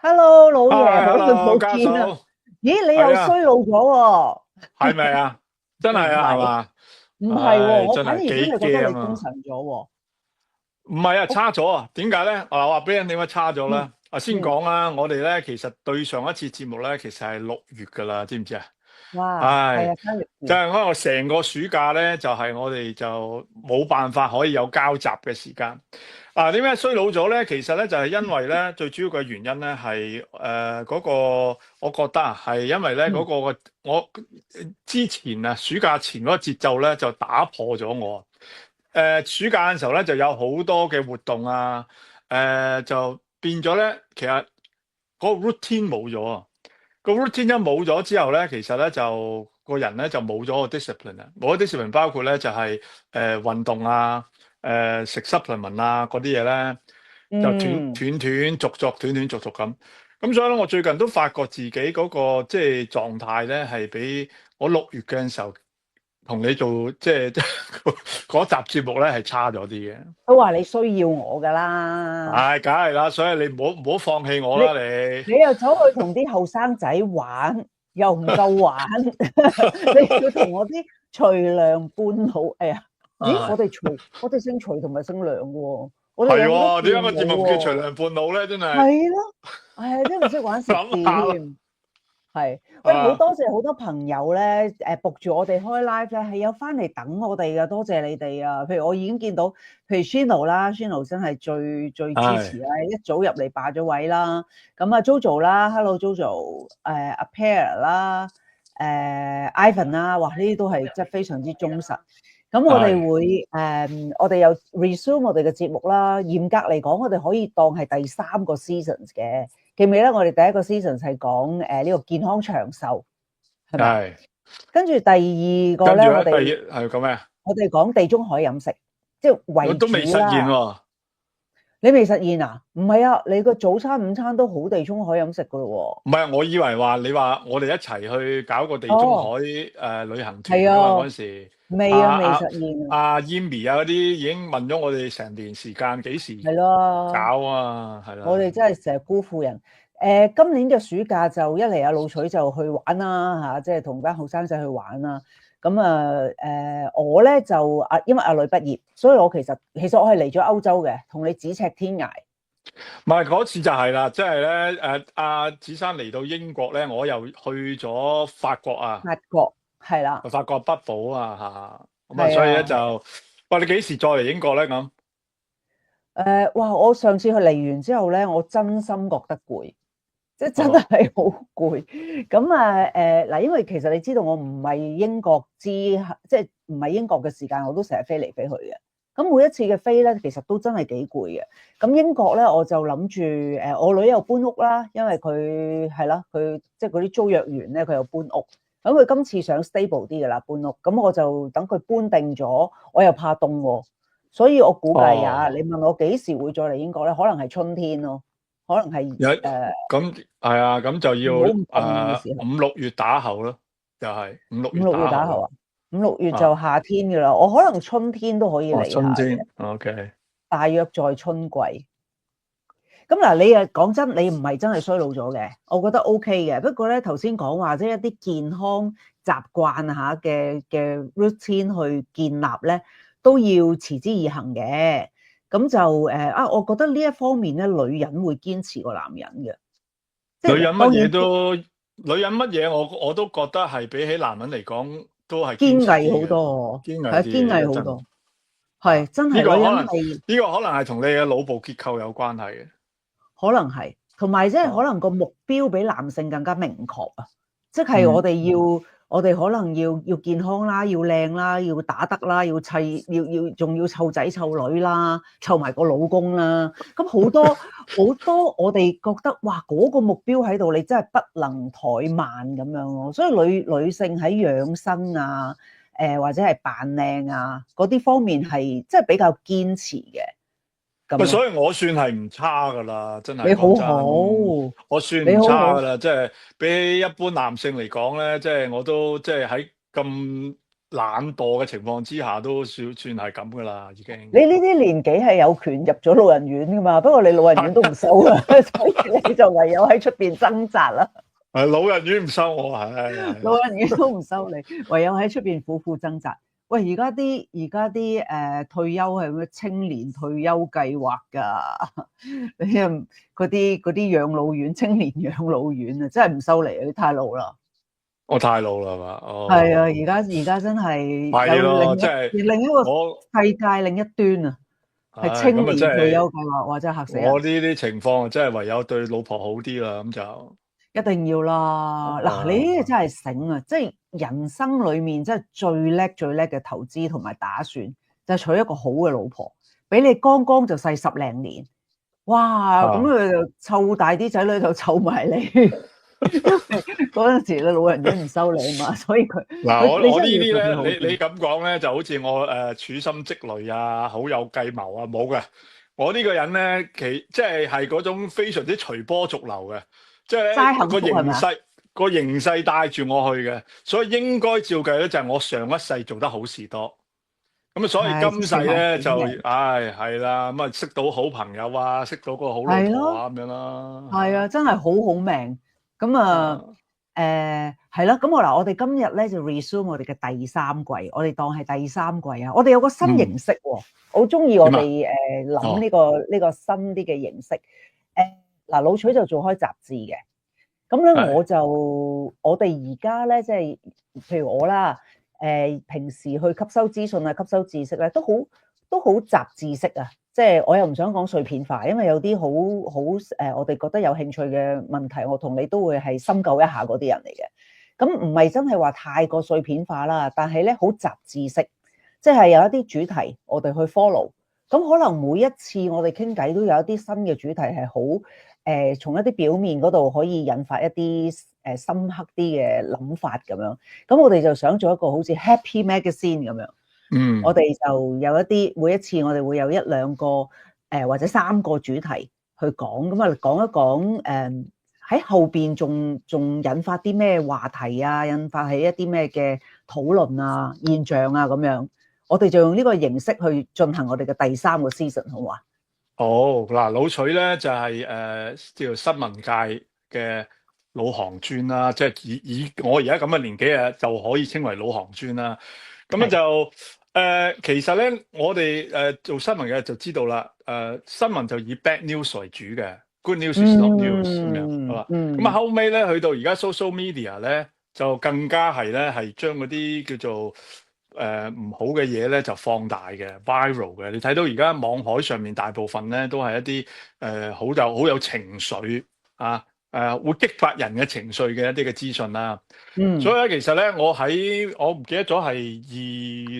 Hello，老爺，好耐 Hello，冇見啊！家嫂，咦，你又係啊，衰老咗喎？係咪啊？真係啊，係唔係，嘛？唔係喎，唉，我反而真真係幾係覺得你驚啊！精神咗喎。唔係啊，我差咗啊？點解咧？我話俾你聽點解差咗嗯咧？先嗯，講啦，我哋咧其實對上一次節目咧，其實係6月噶啦，知唔知啊？哇，係唉，啊，生日就前，係我成個暑假咧，就係我哋就冇辦法可以有交集嘅時間。點解衰老咗咧？其實咧就係因為咧最主要嘅原因咧係嗰個，我覺得啊係因為咧嗰嗯個我之前啊暑假前嗰個節奏咧就打破咗我。暑假嘅時候咧就有好多嘅活動啊，就變咗咧，其實嗰個 routine 冇咗啊。個 routine 一冇咗之後咧，其實咧就個人咧就冇咗個 discipline 啊，冇咗 discipline 包括咧就係運動啊，食 supplement 啊嗰啲嘢咧就嗯，斷斷續續咁。咁所以咧，我最近都發覺自己嗰個即係狀態咧係比我6月嘅時候同你做即係嗰集節目咧係差咗啲嘅。都話你需要我噶啦，唉，梗係啦，所以你唔好放棄我你啦，你。你又走去同啲後生仔玩，又唔夠玩，你要同我啲徐娘半老，哎呀，咦，啊，我哋姓徐同埋姓梁嘅喎，我哋兩個都半係喎，點解個老節目叫徐喎。娘半老咧？真係係咯，唉，真唔識玩食字諗下啦。添。係，喂，好啊，多謝好多朋友咧，book 住我哋開 live 咧，係有翻嚟等我哋噶，多謝你哋啊！譬如我已經見到，譬如 Shino 啦，Shino 真係最支持係啦，一早入嚟霸咗位啦。咁啊，Jojo 啦，Hello Jojo，阿 Pear 啦，Ivan 啦，哇，呢啲都係即係非常之忠實。咁我哋係，會我哋又 resume 我哋嘅節目啦。嚴格嚟講，我哋可以當係第三個 seasons 嘅。記唔記得我哋第一個 season 係講呢個健康長壽，係咪啊？係，跟住第二個咧，跟住咧，我哋第二係講咩啊？我哋講地中海飲食，即係為我都未實現主啦。喎。你未實現啊？唔係啊，你個早餐、午餐都好地中海飲食噶咯唔係，我以為話你話我哋一齊去搞個喎。地中海哦，旅行團係噶嘛？嗰啊，陣時，未啊，未阿阿實現啊，阿 Yami 啊嗰啲已經問咗我哋成年時間幾時係咯。搞啊？係啦，我哋真係成日辜負人。今年嘅暑假就一嚟阿老徐就去玩啦嚇，即係同班後生仔去玩啦。咁我咧就因為阿女畢業，所以我其實我係嚟咗歐洲嘅，同你咫尺天涯。唔係嗰次就係啦，即係咧阿子珊嚟到英國咧，我又去咗法國啊。法國係啦，法國北部啊咁啊，所以咧係啊，就，喂，你幾時再嚟英國咧？咁哇！我上次去嚟完之後咧，我真心覺得攰。即係真哦，係好攰，咁嗱，因為其實你知道我唔係英國即係唔係英國嘅時間，我都成日飛嚟飛去嘅。咁每一次嘅飛咧，其實都真係幾攰嘅。咁英國咧，我就諗住我女又搬屋啦，因為佢係啦，佢即係嗰啲租約完咧，佢又搬屋。咁佢今次想 stable 啲嘅啦，搬屋。咁我就等佢搬定咗，我又怕凍喎，所以我估計啊，你哦，問我幾時會再嚟英國咧？可能係春天咯，可能係有咁係啊，咁就要唔好咁凍嘅時候，5、6月打後咯，就係五六月五六月打後咯。打後啊，五六月就啊，夏天㗎啦。我可能春天都可以哦，嚟下嘅，春天，OK。大約在春季。咁嗱，你講真，你唔係真係衰老咗嘅，我覺得 OK 嘅。不過咧，頭先講話即係一啲健康習慣嚇嘅 routine 去建立咧，都要持之以恆嘅。咁就我覺得呢一方面咧，女人會堅持過男人嘅，即係女人乜當然嘢都，女人乜嘢我都覺得係比起男人嚟講都係堅持堅毅好啲嘅，多，堅毅係啊，堅毅啲嘅真係。好多。係真係女呢個可能人係呢個可能係同你嘅腦部結構有關係嘅。可能係，同埋即係可啊，能個目標比男性更加明確啊！即係我嗯。哋要，我哋可能要健康啦，要靚啦，要打得啦，要砌，仲要湊仔湊女啦，湊埋個老公啦。咁好多好多，我哋覺得哇，嗰個目標喺度，你真係不能怠慢咁樣咯。所以女性喺養生啊，或者係扮靚啊嗰啲方面係即係比較堅持嘅咁喂，咯。所以我算係唔差噶啦，真係你好講真，好，我算唔你好好。差噶啦，即係比起一般男性嚟講咧，即係我都即係喺咁懶惰嘅情況之下，都算係咁噶啦，已經。你呢啲年紀係有權入咗老人院噶嘛？不過你老人院都唔收啊，所以你就唯有喺出邊掙扎啦。老人院唔收我，係老人院都唔收你，唯有喺出邊苦苦掙扎。喂，而家啲退休係咩青年退休計劃㗎？你又嗰啲養老院、青年養老院啊，真係唔收你啊！你太老啦。我太老啦嘛。哦，係啊，而家真係係咯，有即係另一個世界另一端啊，係青年退休計劃，哇！真係嚇死人。我呢啲情況真係唯有對老婆好啲啦，咁就一定要啦。嗱，你呢個真係醒啊！即係人生裏面真係最叻嘅投資同埋打算，就係娶一個好嘅老婆，俾你剛剛就細10零年，哇！咁佢就湊大啲仔女就湊埋你。嗰陣時咧，老人院唔收你嘛，所以佢嗱，我呢啲咧，你咁講咧，就好似我處心積慮啊，好有計謀啊，冇嘅。我呢個人咧，即係嗰種非常之隨波逐流嘅，即係咧個形勢帶住我去嘅，所以應該照計咧就係我上一世做得好事多，咁啊，所以今世咧就係啦，咁啊識到好朋友啊，識到個好老婆啊咁樣啦，係啊，真係好命。咁啊，係啦，咁我哋今日咧就 resume 我哋嘅第3季，我哋當係第3季啊。我哋有個新形式喎，好中意我哋諗呢個新啲嘅形式。嗱，老徐就做開雜誌嘅，咁咧我哋而家咧即係譬如我啦，平時去吸收資訊啊、吸收知識咧，都好雜誌式啊。即係我又唔想講碎片化，因為有啲好我哋覺得有興趣嘅問題，我同你都會係深究一下嗰啲人嚟嘅。咁唔係真係話太過碎片化啦，但係咧好雜誌式，即係有一啲主題我哋去 follow。咁可能每一次我哋傾偈都有一啲新嘅主題係好從一啲表面嗰度可以引發一啲深刻啲嘅諗法咁樣。咁我哋就想做一個好似 Happy Magazine 咁樣。我哋就有一啲每一次我哋會有1、2個或者3個主題去講，咁啊講一講喺後邊仲引發啲咩話題啊，引發起一啲咩嘅討論啊、現象啊咁樣，我哋就用呢個形式去進行我哋嘅第3個 season， 好嘛？好嗱，老徐咧就係叫做新聞界嘅老行專啦，即係以我而家咁嘅年紀啊，就可以稱為老行專啦。咁樣就其實咧，我哋做新聞嘅就知道啦。新聞就以 bad news 為主嘅，good news is not news 咁樣，好啦。咁啊後尾咧去到而家 social media 咧，就更加係咧係將嗰啲叫做唔好嘅嘢咧就放大嘅 viral 嘅。你睇到而家網海上面大部分咧都係一啲好有情緒啊，會激發人嘅情緒嘅一啲嘅資訊啦。所以咧其實咧我唔記得咗係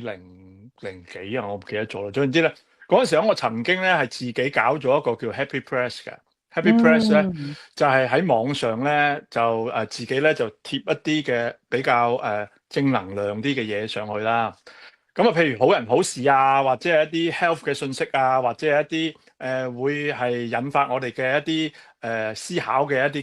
2000幾啊，我唔記得咗啦。總之咧嗰陣時我曾經咧係自己搞咗一個叫 Happy Press 嘅。Happy Press 咧就係喺網上咧就自己咧就貼一啲嘅比較正能量啲嘅嘢上去啦。咁啊，譬如好人好事啊，或者係一啲 health 嘅信息啊，或者係一啲會係引發我哋嘅一啲思考嘅一啲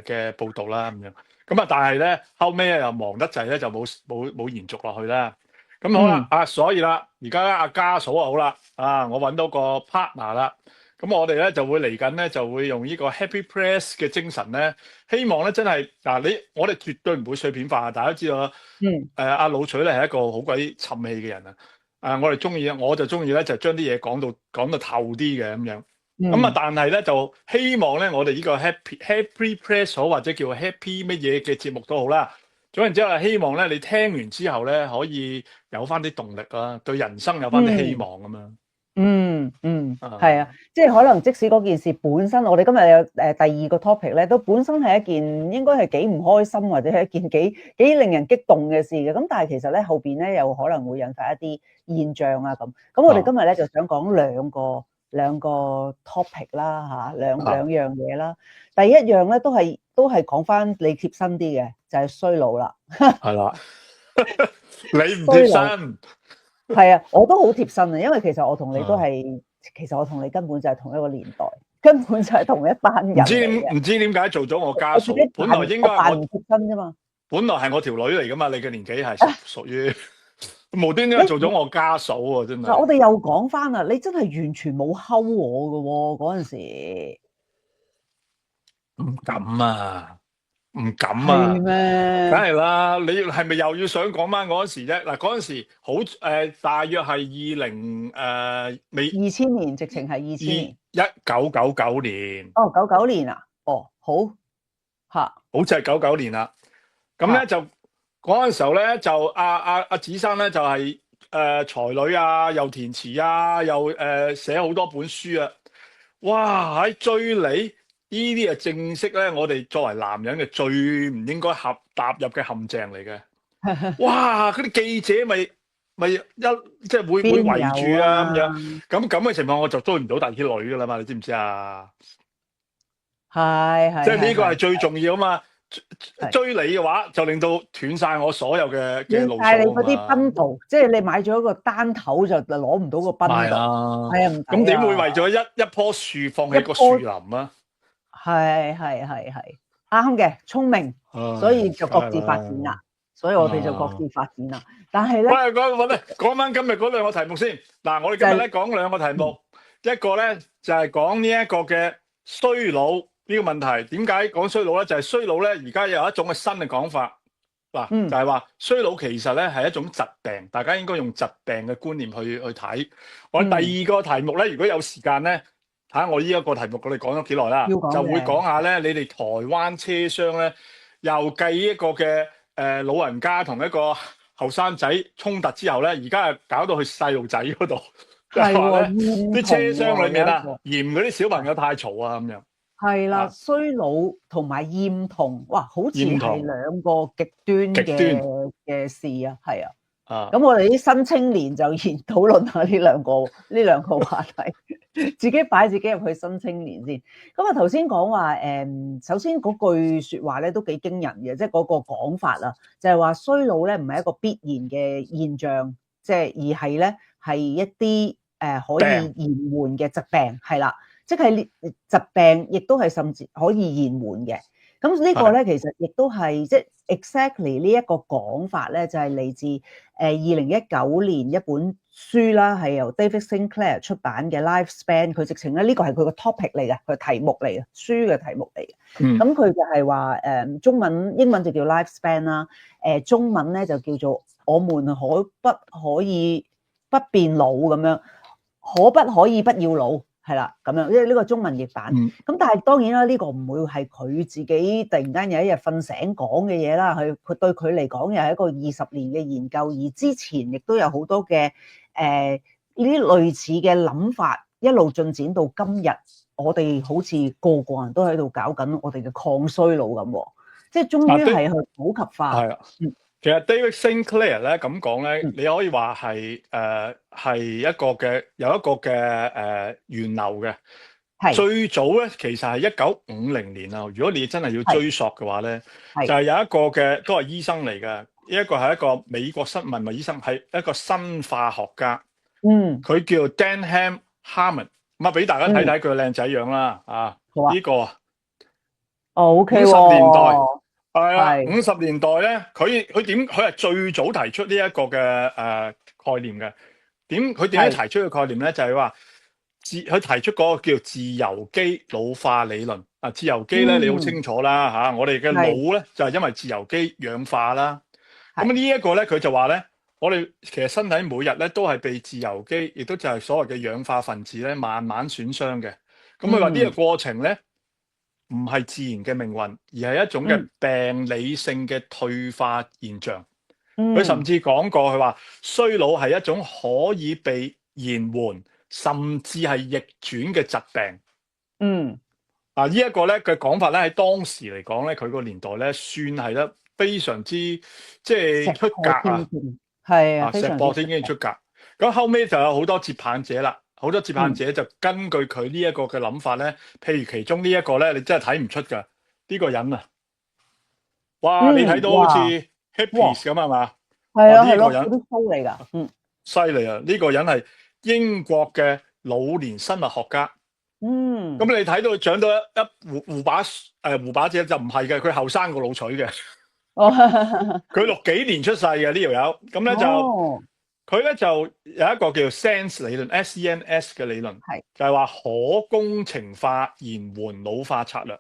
嘅報導啦咁樣。咁啊，但係咧後尾又忙得滯咧，就冇延續落去啦。咁好啦，所以啦，而家咧阿家嫂啊好啦，我揾到個 partner 啦。咁我哋咧就會嚟緊咧，就會用呢個 Happy Press 嘅精神咧，希望咧真係我哋絕對唔會碎片化，大家都知道啦。阿老徐咧係一個好鬼沉氣嘅人啊。我就中意咧就將啲嘢講到透啲嘅咁樣。咁但係咧就希望咧我哋呢個 Happy Press 好或者叫 Happy 乜嘢嘅節目都好啦。總然之後係希望咧你聽完之後咧可以有翻啲動力啦，對人生有翻啲希望咁樣。係啊，即係可能即使嗰件事本身，我哋今日有第2個 topic 咧，都本身係一件應該係幾唔開心或者係一件幾令人激動嘅事嘅。咁但係其實咧後邊咧又可能會引發一啲現象啊咁。咁我哋今日咧就想講兩個 topic 啦嚇，兩樣嘢啦。第一樣咧都係講翻你貼身啲嘅，就係衰老啦。係啦，你唔貼身。係啊，我都好貼身啊，因為其實我同你都係，其實我同你根本就係同一個年代，根本就係同一班人。唔知點解做咗我家嫂，本來應該扮唔貼身啫嘛。本來係我條女嚟噶嘛，你嘅年紀係屬於無端端做咗我家嫂喎，真係。嗱，我哋又講翻啦，你真係完全冇睺我嘅喎，嗰陣時唔敢啊，唔敢係啊，梗咩？係啦。你係咪又要想講翻嗰陣時啫？嗱，嗰陣時好大約係未2000年，直情係2000年。1999年，哦，99年啊，哦，好嚇，好似係99年啦。咁咧就嗰陣時候咧就阿子生咧就係才女啊，又填詞啊，又寫好多本書啊。哇！喺追你呢啲係正式咧，我哋作為男人嘅最唔應該踏入嘅陷阱嚟嘅。哇！嗰啲記者咪即係會圍住啊咁樣。咁嘅情況我就追唔到第二啲女噶啦嘛，你知唔知啊？係即係呢個係最重要啊嘛。追你嘅話就令到斷晒我所有嘅路數啊嘛。但係你嗰啲bundle，即係你買咗一個單頭就攞唔到個 bundle。係啊，係啊，唔抵啊。咁點會為咗一棵樹放棄個樹林啊？係啱嘅，聰明，所以就各自發展啦。所以我哋就各自發展啦。但係咧，講翻今日嗰兩個題目先。嗱，我哋今日咧講兩個題目，一個咧就係講呢一個嘅衰老呢個問題。點解講衰老咧？就係衰老咧，而家有一種嘅新嘅講法。嗱，就係話衰老其實咧係一種疾病，大家應該用疾病嘅觀念去睇。我哋第二個題目咧，如果有時間咧，睇下我呢一個題目我哋講咗幾耐啦，就會講下咧，你哋台灣車廂咧又計一個嘅老人家同一個後生仔衝突之後咧，而家又搞到去細路仔嗰度，即係話咧啲車廂裏面啊，嫌嗰啲小朋友太嘈啊咁樣。係啦，衰老同埋厭童，哇，好似係兩個極端嘅事啊，係啊。咁我哋啲新青年就討論下呢兩個話題，自己擺自己入去新青年先。咁啊，頭先講話首先嗰句説話咧都幾驚人嘅，即係嗰個講法啦，就係話衰老咧唔係一個必然嘅現象，即係而係咧係一啲可以延緩嘅疾病，係啦。即係疾病，亦都係甚至可以延緩嘅。咁呢個咧，其實亦都係即係 exactly 呢一個講法咧，就係嚟自2019年一本書啦，係由 David Sinclair 出版嘅 Lifespan。佢直情咧呢個係佢個 topic 嚟嘅，佢題目嚟嘅，書嘅題目嚟嘅。咁佢就係話英文就叫 Lifespan 啦，中文咧就叫做我們可不可以不變老咁樣，可不可以不要老？係啦，咁樣，因為呢個中文譯版。咁但係當然啦，呢個唔會係佢自己突然間有一日瞓醒講嘅嘢啦。佢對佢嚟講又係一個20年嘅研究，而之前亦都有好多嘅呢啲類似嘅諗法，一路進展到今日，我哋好似個個人都喺度搞緊我哋嘅抗衰老咁，即係終於係去普及化。係啊，其實 David Sinclair 咧咁講咧，你可以話係一個嘅有一個嘅源流嘅。最早咧其實係1950年啊。如果你真係要追溯嘅話咧，就係有一個嘅都係醫生嚟嘅，呢一個係一個美國生物醫生，係一個生化學家。佢叫 Denham Harmon。咁啊，俾大家睇睇佢靚仔樣啦。呢個啊，OK 50年代。係啊，50年代咧，佢係最早提出呢一個嘅概念嘅。佢點樣提出嘅概念咧？就係話佢提出嗰個叫自由基老化理論。自由基咧，你好清楚啦嚇。我哋嘅腦咧就係因為自由基氧化啦。咁呢一個咧，佢就話咧，我哋其實身體每日咧都係被自由基，亦都就係所謂嘅氧化分子咧，慢慢損傷嘅。咁佢話呢個過程咧，唔係自然嘅命運，而係一種嘅病理性嘅退化現象。佢甚至講過，佢話衰老係一種可以被延緩，甚至係逆轉嘅疾病。呢一個咧嘅講法咧，喺當時嚟講咧，佢個年代咧算係得非常之即係出格啊！係啊，石破天驚出格。咁後尾就有好多接棒者啦。好多接棒者就根據佢呢一個嘅諗法咧，譬如其中呢一個咧，你真係睇唔出㗎呢個人啊！哇，你睇到好似 hippies 咁係嘛？係啊，呢個人啲鬚嚟㗎，犀利啊！呢個人係英國嘅老年生物學家。咁你睇到佢長到一胡把者就唔係嘅，佢後生過老徐嘅。佢60幾年出世嘅呢條友，咁咧就佢咧就有一個叫 SENS 理論 SENS 嘅理論，係就係話可工程化延緩老化策略。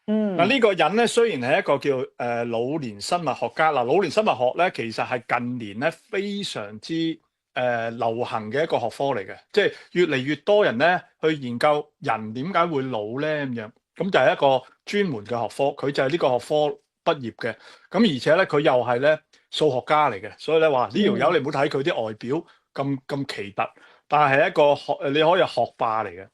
嗱呢嗯個人咧雖然係一個叫老年生物學家，嗱老年生物學咧其實係近年咧非常之流行嘅一個學科嚟嘅，即係越嚟越多人咧去研究人點解會老咧咁樣，咁就係一個專門嘅學科，佢就係呢個學科畢業嘅，咁而且咧佢又係咧數學家嚟嘅，所以咧話呢條友你唔好睇佢啲外表咁奇特，但係一個你可以學霸嚟嘅。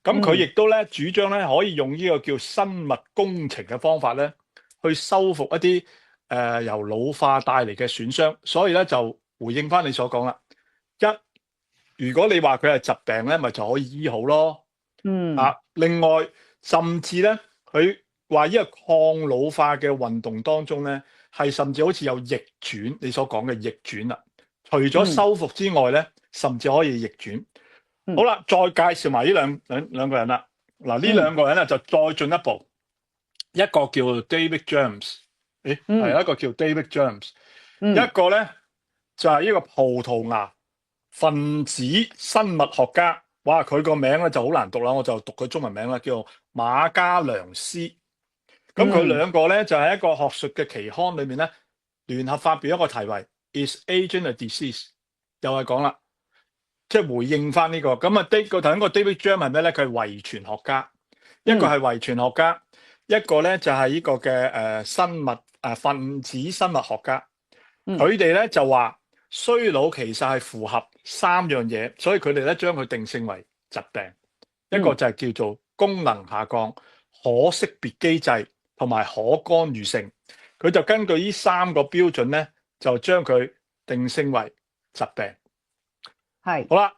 咁佢亦都咧主張咧可以用呢個叫生物工程嘅方法咧，去修復一啲由老化帶嚟嘅損傷。所以咧就回應翻你所講啦，如果你話佢係疾病咧，咪就可以醫好咯。另外甚至咧，佢話呢個抗老化嘅運動當中咧，係甚至好似有逆轉，你所講嘅逆轉啦。除咗修復之外咧，甚至可以逆轉。好啦，再介紹埋呢兩個人啦。嗱，呢兩個人咧就再進一步，一個叫 David Germs， 係一個叫 David Germs，一個咧就係呢個葡萄牙分子生物學家。哇，佢個名咧就好難讀啦，我就讀佢中文名啦，叫做馬加良斯。咁佢兩個咧就喺一個學術嘅期刊裏面咧，聯合發表一個題為 Is Aging a Disease？ 又係講啦。即係回應翻呢個咁啊，頭先個 David Germ 係咩咧？佢係遺傳學家，一個係遺傳學家，一個咧就係呢個嘅生物分子生物學家。佢哋咧就話衰老其實係符合三樣嘢，所以佢哋咧將佢定性為疾病。一個就係叫做功能下降、可識別機制同埋可干預性。佢就根據呢三個標準咧，就將佢定性為疾病。係好啦，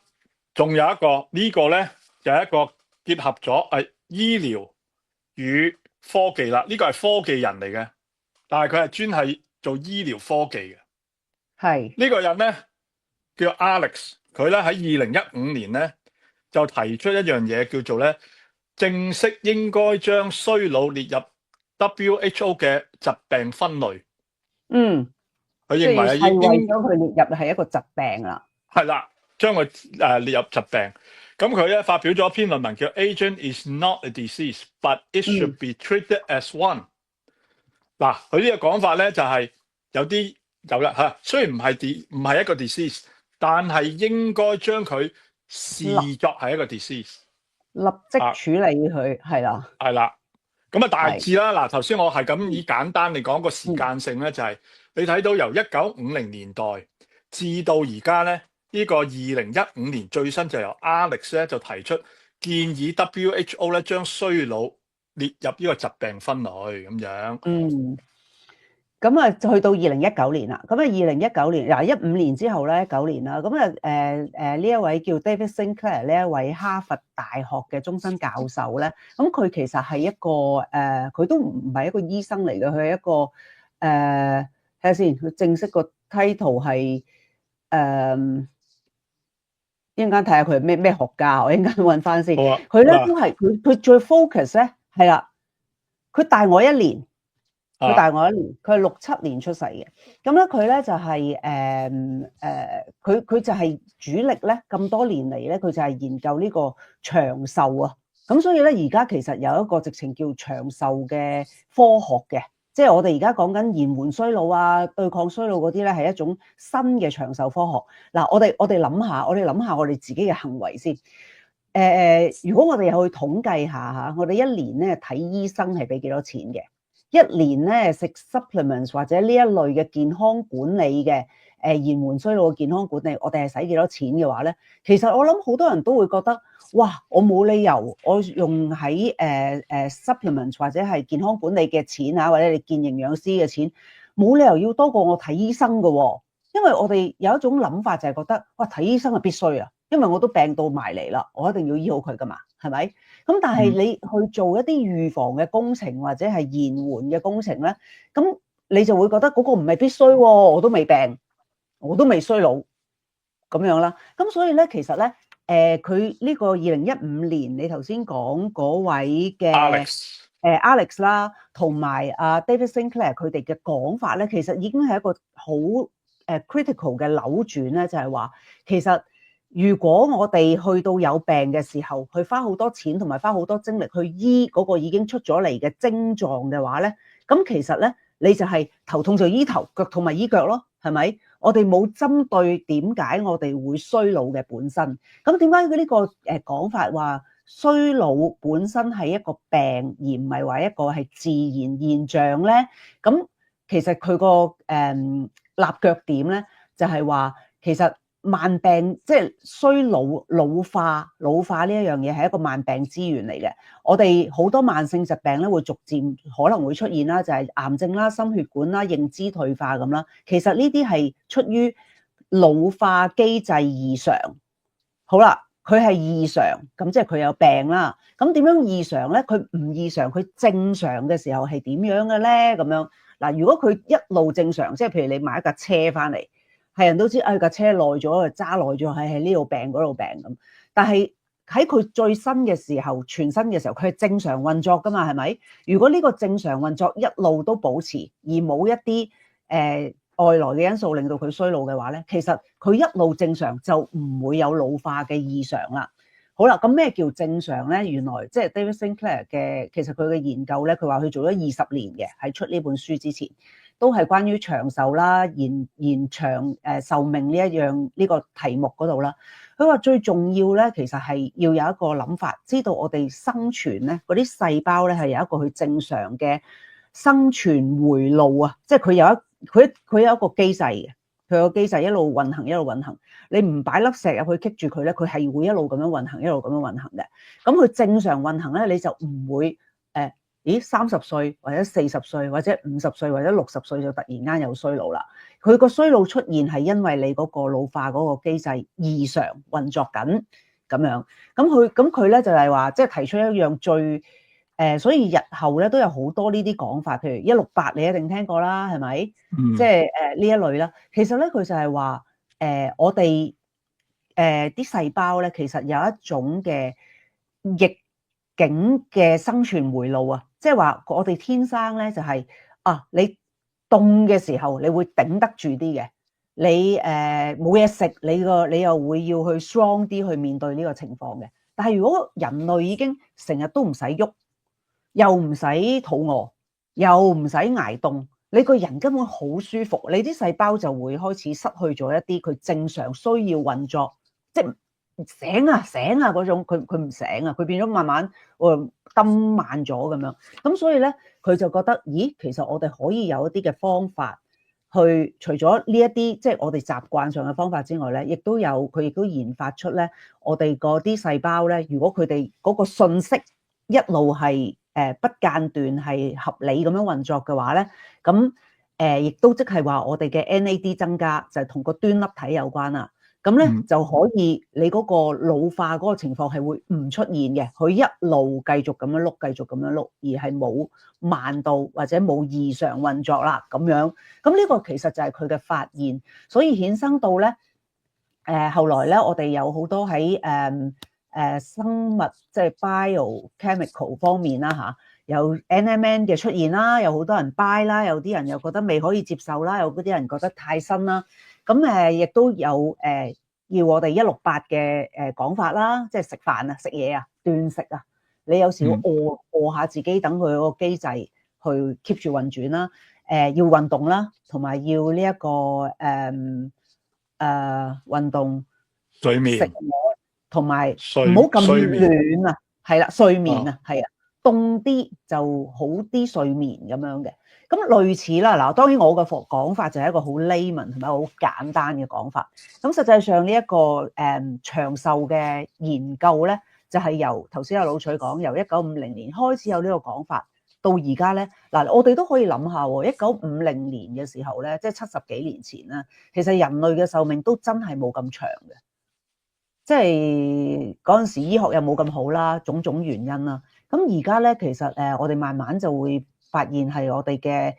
仲有一個呢個咧，就係一個結合咗醫療與科技啦。呢個係科技人嚟嘅，但係佢係專係做醫療科技嘅。係呢個人咧叫 Alex，佢咧喺2015年咧就提出一樣嘢叫做咧正式應該將衰老列入 WHO 嘅疾病分類。佢認為係為咗佢列入係一個疾病啦。係啦。將佢列入疾病，咁佢咧發表咗一篇論文叫 Aging is not a disease, but it should be treated as one。嗱，佢呢個講法咧就係有啦嚇，雖然唔係一個 disease，但係應該將佢視作係一個 disease，立即處理佢係啦，係啦。咁啊大致啦，嗱頭先我係咁以簡單嚟講個時間性咧，就係你睇到由1950年代至到而家咧。呢個2015年最新就由 Alex 咧就提出建議 WHO 咧將衰老列入呢個疾病分類咁樣。咁啊去到2019年啦，咁啊2019年嗱15年之後咧9年啦，咁啊呢一位叫 David Sinclair 呢一位哈佛大學嘅終身教授咧，咁佢其實係一個佢都唔係一個醫生嚟嘅，佢係一個睇下先，佢正式個 title 係一陣間睇下佢係咩學家，我一陣間揾翻先。佢咧都係佢最 focus 咧係啦，佢大我一年，佢大我一年，佢係67年出世嘅。咁咧佢咧就係佢就係主力咧咁多年嚟咧，佢就係研究呢個長壽啊。咁所以咧而家其實有一個直情叫長壽嘅科學嘅。即係我哋而家講緊延緩衰老啊、對抗衰老嗰啲咧，係一種新嘅長壽科學。嗱，我哋諗下，我哋自己嘅行為先。如果我哋又去統計下嚇，我哋一年咧睇醫生係俾幾多錢嘅？一年咧食 supplements 或者呢一類嘅健康管理嘅延緩衰老嘅健康管理，我哋係使幾多錢嘅話咧？其實我諗好多人都會覺得，哇！我冇理由我用喺supplements 或者係健康管理嘅錢啊，或者你見營養師嘅錢，冇理由要多過我睇醫生㗎喎。因為我哋有一種諗法就係覺得，哇！睇醫生係必須啊，因為我都病到埋嚟啦，我一定要醫好佢㗎嘛，係咪？咁但係你去做一啲預防嘅工程或者係延緩嘅工程咧，咁你就會覺得嗰個唔係必須喎，我都未病，我都未衰老咁樣啦。咁所以咧，其實咧，佢呢個2015年你頭先講嗰位嘅 Alex 啦，同埋David Sinclair 佢哋嘅講法咧，其實已經係一個好 critical 嘅扭轉咧，就係話其實如果我哋去到有病嘅時候，去花好多錢同埋花好多精力去醫嗰個已經出咗嚟嘅症狀嘅話咧，咁其實咧你就係頭痛就醫頭，腳痛咪醫腳咯，係咪？我哋冇針對點解我哋會衰老嘅本身。咁點解佢呢個講法話衰老本身係一個病，而唔係話一個係自然現象咧？咁其實佢個立腳點咧，就係話其實慢病即係衰老老化呢一樣嘢係一個慢病之源嚟嘅。我哋好多慢性疾病咧會逐漸可能會出現啦，就係癌症啦、心血管啦、認知退化咁啦。其實呢啲係出於老化機制異常。好啦，佢係異常，咁即係佢有病啦。咁點樣異常咧？佢唔異常，佢正常嘅時候係點樣嘅咧？咁樣嗱，如果佢一路正常，即係譬如你買一架車翻嚟。係人都知，架車耐咗，揸耐咗，係呢度病嗰度病咁。但係喺佢最新嘅時候，全新嘅時候，佢係正常運作噶嘛，係咪？如果呢個正常運作一路都保持，而冇一啲外來嘅因素令到佢衰老嘅話咧，其實佢一路正常就唔會有老化嘅異常啦。好啦，咁咩叫正常咧？原來即係 David Sinclair 嘅，其實佢嘅研究咧，佢話佢做咗20年嘅，喺出呢本書之前。都係關於長壽啦、延長壽命呢個題目嗰度啦。佢話最重要咧，其實係要有一個諗法，知道我哋生存咧嗰啲細胞咧係有一個佢正常嘅生存回路啊，即係佢有一個機制嘅，佢個機制一路運行一路運行。你唔擺粒石入去棘住佢咧，佢係會一路咁樣運行一路咁樣運行嘅。咁佢正常運行咧，你就唔會30歲或者40歲或者50歲或者60歲就突然間有衰老啦。佢個衰老出現係因為你嗰個老化嗰個機制異常運作緊咁樣。咁佢咧就係話，即係提出一樣最所以日後咧都有好多呢啲講法，譬如168你一定聽過啦，係咪？即係呢一類啦。其實咧佢就係話我哋啲細胞咧其實有一種嘅逆境嘅生存回路啊。即係話我哋天生咧就係你凍嘅時候你會頂得住啲嘅，你冇嘢食你又會要去 strong 啲去面對呢個情況嘅。但係如果人類已經成日都唔使喐，又唔使肚餓，又唔使捱凍，你個人根本好舒服，你啲細胞就會開始失去咗一啲佢正常需要運作，即係醒啊嗰種，佢唔醒啊，佢變咗慢慢登慢咗咁樣。咁所以咧佢就覺得咦，其實我哋可以有一啲嘅方法去除咗呢一啲即係我哋習慣上嘅方法之外咧，佢亦都研發出咧我哋嗰啲細胞咧，如果佢哋嗰個信息一路係不間斷係合理咁樣運作嘅話咧，咁亦都即係話我哋嘅 NAD 增加就係同個端粒體有關啦。咁咧就可以你嗰個老化嗰個情況係會唔出現嘅，佢一路繼續咁樣碌，繼續咁樣碌，而係冇慢到或者冇異常運作啦咁樣。咁呢個其實就係佢嘅發現，所以衍生到咧後來咧我哋有好多喺生物即係 biochemical 方面啦嚇，有 NMN 嘅出現啦，有好多人 buy 啦，有啲人又覺得未可以接受啦，有啲人覺得太新啦。咁亦都有要我哋168嘅講法啦，即係食飯啊、食嘢啊、斷食啊，你有時要餓下自己，等佢個機制去 keep 住運轉啦。要運動啦，同埋要呢一個運動、睡眠、食嘢，同埋唔好咁暖啊，係啦，睡眠啊，係啊，凍啲就好啲睡眠咁樣嘅。咁類似啦，嗱，當然我嘅講法就係一個好 layman 同埋好簡單嘅講法。咁實際上呢一個長壽嘅研究咧，就係由頭先阿老徐講，由1950年開始有呢個講法，到而家咧，嗱，我哋都可以諗下喎，1950年嘅時候咧，即係70幾年前啦，其實人類嘅壽命都真係冇咁長嘅，即係嗰陣時醫學又冇咁好啦，種種原因啦。咁而家咧，其實我哋慢慢就會發現係我哋嘅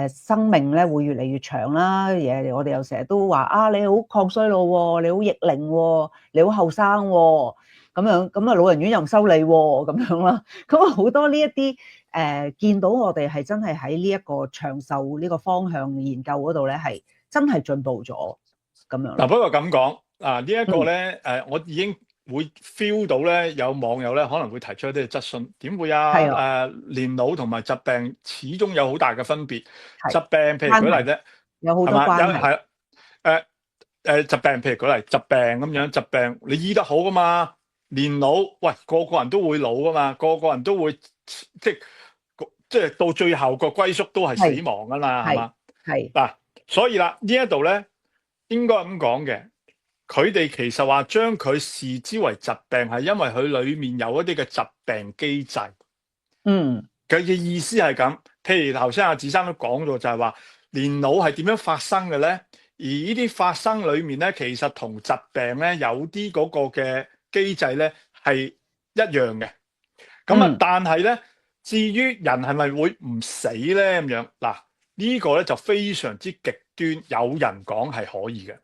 生命咧會越嚟越長啦。我哋又成日都話你好抗衰老喎，你好逆齡喎，你好後生喎，咁樣咁啊老人院又唔收你喎，咁樣啦。咁啊好多呢一啲見到我哋係真係喺呢一個長壽呢個方向研究嗰度咧係真係進步咗咁樣嗱，咯。不過咁講啊，呢一個咧我已經會 feel 到咧，有網友咧可能會提出一啲質詢，點會啊？係啊，年老同埋疾病始終有好大嘅分別。係疾病譬如舉例啫，有好係嘛？多關係。係疾病譬如舉例疾病咁樣，疾病你醫得好噶嘛？年老喂，個個人都會老噶嘛，個個人都會即係到最後個歸宿都係死亡噶嘛，係嘛？係嗱，所以啦，呢一度咧應該咁講嘅。佢哋其實話將佢視之為疾病，係因為佢裏面有一啲嘅疾病機制。佢嘅意思係咁，譬如頭先阿子生都講咗，就係話年老係點樣發生嘅咧？而呢啲發生裏面咧，其實同疾病咧有啲嗰個嘅機制咧係一樣嘅。咁啊，但係咧，至於人係咪會唔死咧咁樣？嗱，呢個咧就非常之極端，有人講係可以嘅。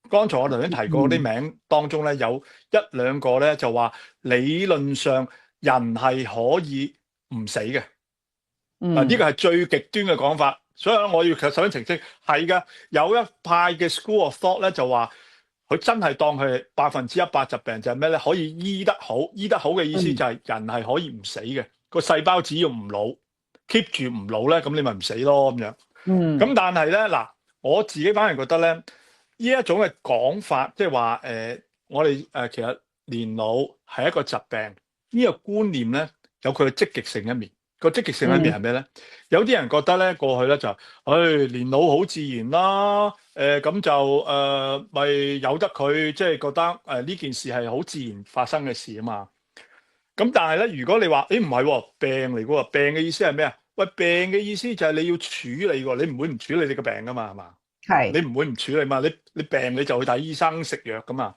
剛才我頭先提過啲名當中咧，有一兩個咧就話理論上人係可以唔死嘅。嗱，呢個係最極端嘅講法，所以我要首先澄清，係嘅。有一派嘅 school of thought 咧就話，佢真係當佢係100%疾病就係咩咧？可以醫得好，醫得好嘅意思就係人係可以唔死嘅，個細胞只要唔老 ，keep 住唔老咧，咁你咪唔死咯咁樣。咁但係咧嗱，我自己反而覺得咧。呢一種嘅講法，即係話我哋其實年老係一個疾病，呢個觀念咧有佢嘅積極性一面。個積極性一面係咩咧？有啲人覺得咧過去咧就年老好自然啦，咁就咪由得佢，即係覺得呢件事係好自然發生嘅事啊嘛。咁但係咧，如果你話唔係喎，病嚟嘅喎，病嘅意思係咩啊？喂，病嘅意思就係你要處理喎，你唔會唔處理你個病噶嘛，係嘛？你唔會唔處理嘛？你病你就去睇醫生食藥噶嘛。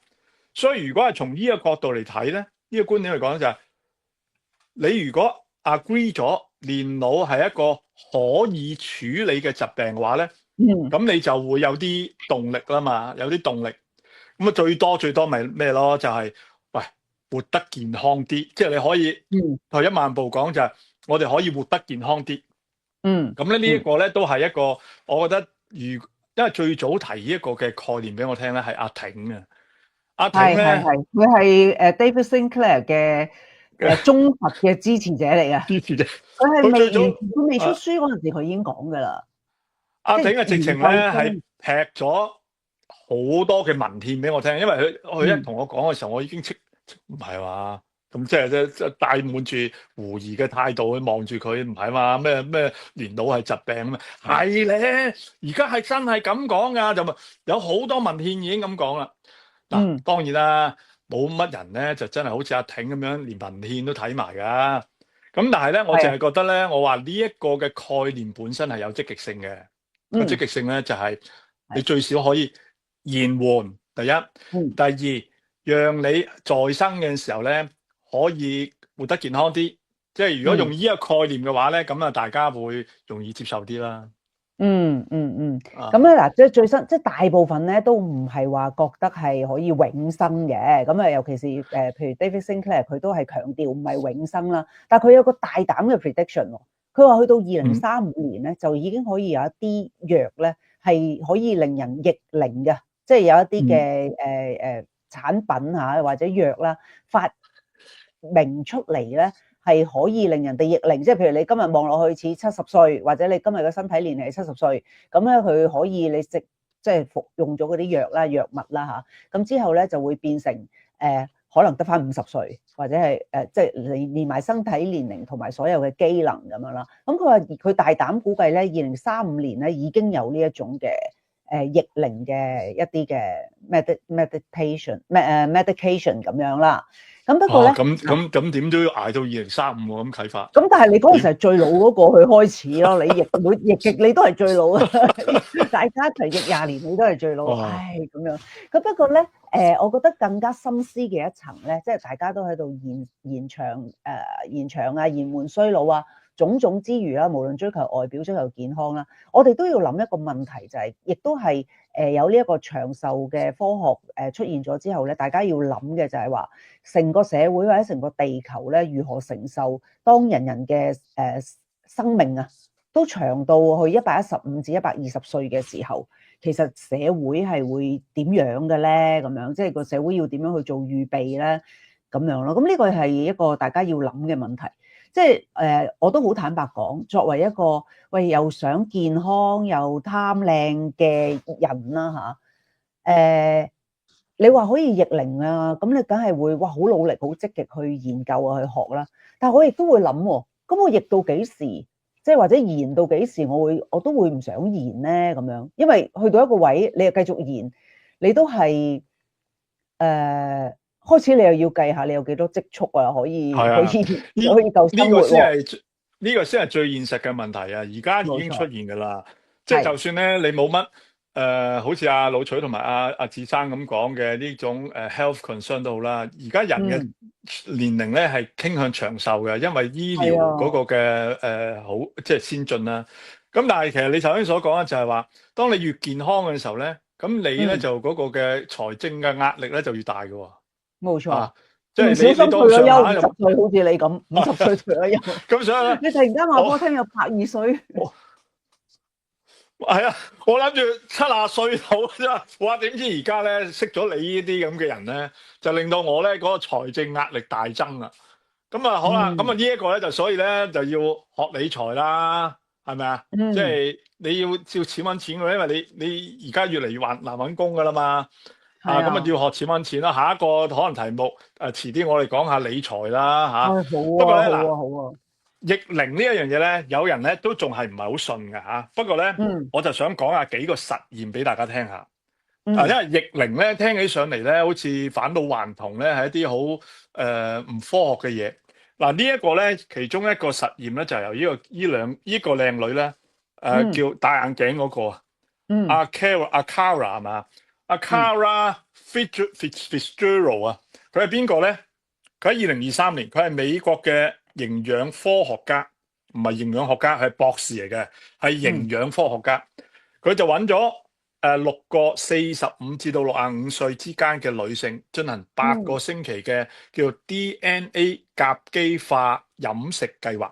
所以如果係從呢個角度嚟睇咧，呢個觀點嚟講就係，你如果 agree 咗年老係一個可以處理嘅疾病嘅話咧，咁你就會有啲動力啦嘛，有啲動力。咁啊最多咪咩咯？就係喂活得健康啲，即係你可以退一萬步講就係，我哋可以活得健康啲。咁咧呢一個咧都係一個，我覺得因為最早提呢一個嘅概念俾我聽咧，係阿挺啊。阿挺咧，佢係David Sinclair 嘅忠實嘅支持者嚟嘅。支持者，佢未出書嗰陣時，佢已經講噶啦。阿挺嘅直情咧係劈咗好多嘅文獻俾我聽，因為佢一同我講嘅時候，我已經唔係話咁即係帶滿住狐疑嘅態度去望住佢，唔係嘛？咩年老係疾病咩？係咧，而家係真係咁講噶，就有好多文獻已經咁講啦。嗱，當然啦，冇乜人咧就真係好似阿挺咁樣，連文獻都睇埋噶。咁但係咧，我淨係覺得咧，我話呢一個嘅概念本身係有積極性嘅。個積極性咧就係你最少可以延緩，第一，第二，讓你在生嘅時候咧可以活得健康啲。即係如果用呢個概念嘅話咧，咁啊大家會容易接受啲啦。咁咧嗱，即係最新，即係大部分咧都唔係話覺得係可以永生嘅。咁啊，尤其是譬如 David Sinclair 佢都係強調唔係永生啦。但係佢有個大膽嘅 prediction 喎，佢話去到2035年咧就已經可以有一啲藥咧係可以令人逆齡嘅，即係有一啲嘅產品嚇或者藥啦發明出嚟咧。係可以令人哋逆齡，即係譬如你今日望落去似70歲，或者你今日嘅身體年齡係70歲，咁咧佢可以你即係服用咗嗰啲藥物啦嚇，咁之後咧就會變成可能得返50歲，或者係即係連埋身體年齡同埋所有嘅機能咁樣啦。咁佢話佢大膽估計咧，2035年咧已經有呢一種嘅逆齡嘅一啲嘅 medication 咁樣啦。咁不過咧，咁點都要捱到2035喎，咁啟發。咁但係你嗰陣時係最老嗰個去開始咯，你逆極你都係最老啊！大家一齊逆20年，你都係最老。唉，咁樣。咁不過咧，我覺得更加深思嘅一層咧，即係大家都喺度延長啊、延緩衰老啊，種種之餘啦，無論追求外表、追求健康啦，我哋都要諗一個問題，就係亦都係有呢一個長壽嘅科學出現咗之後咧，大家要諗嘅就係話，成個社會或者成個地球咧，如何承受當人嘅生命啊都長到去115至120歲嘅時候，其實社會係會點樣嘅咧？咁樣即係個社會要點樣去做預備咧？咁樣咯。咁呢個係一個大家要諗嘅問題。即係我都好坦白講，作為一個又想健康又貪靚嘅人啦嚇，你話可以逆齡啊，咁你梗係會好努力、好積極去研究啊、去學啦。但係我亦都會諗喎，咁我逆到幾時？即係或者延到幾時？我都會唔想延咧咁樣，因為去到一個位，你又繼續延，你都係開始你又要計下你有幾多積蓄啊，可以夠生活喎。呢個先係最現實嘅問題啊！而家已經出現㗎啦，即係就算咧你冇乜好似阿老徐同埋阿志生咁講嘅呢種health concern 都好啦。而家人嘅年齡咧係傾向長壽嘅，因為醫療嗰個嘅好即係先進啦。咁但係其實你頭先所講咧就係話，當你越健康嘅時候咧，咁你咧就嗰個嘅財政嘅壓力咧就越大嘅喎。冇錯。即係唔小心退咗休50歲，好似你咁50歲退咗休。咁所以咧，你突然間話我聽有120歲，係啊，我諗住70歲好啫。哇！點知而家咧識咗你呢啲咁嘅人咧，就令到我咧嗰個財政壓力大增啦。咁啊好啦，咁啊呢一個咧就所以咧就要學理財啦，係咪啊？即係你要照錢揾錢嘅，因為你而家越嚟越難揾工噶啦嘛。咁啊要學錢揾錢啦。下一個可能題目遲啲我哋講下理財啦嚇。好啊，不過咧好啊。逆齡呢一樣嘢咧，有人咧都仲係唔係好信嘅嚇。不過咧，我就想講下幾個實驗俾大家聽下。因為逆齡咧聽起上嚟咧，好似返老還童咧，係一啲好唔科學嘅嘢。嗱呢一個咧，其中一個實驗咧就係由呢個靚女咧叫戴眼鏡嗰個阿 Cara 係嘛？阿 Cara Fitzgerald 啊，佢係邊個咧？佢喺2023年，佢係美國嘅營養科學家，唔係營養學家，係博士嚟嘅，係營養科學家。佢就揾咗6個45至到65歲之間嘅女性，進行8個星期嘅叫 DNA 甲基化飲食計劃。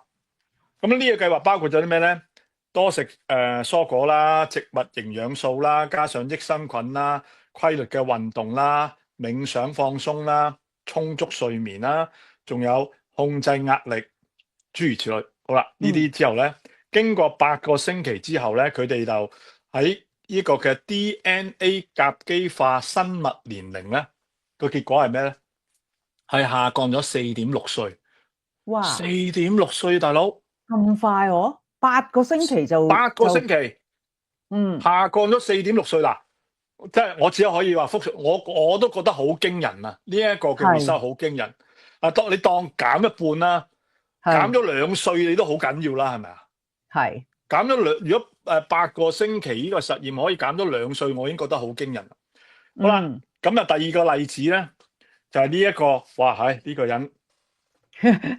咁呢個計劃包括咗啲咩咧？多食蔬果啦、植物營養素啦，加上益生菌啦、規律嘅運動啦、冥想放鬆啦、充足睡眠啦，仲有控制壓力，諸如此類。好啦，呢啲之後咧，經過8個星期之後咧，佢哋就喺呢個嘅 DNA 甲基化生物年齡咧，個結果係咩咧？係下降咗4.6歲。哇！4.6歲，大佬咁快喎？8個星期就8個星期，下降咗4.6歲啦。即係我只可以話複述，我都覺得好驚人啊！呢一個嘅 result 好驚人。你當減一半啦，減咗2歲你都好緊要啦，係咪啊？係減咗如果8個星期呢個實驗可以減咗2歲，我已經覺得好驚人。好啦，咁啊第二個例子咧，就係呢一個，哇係呢個人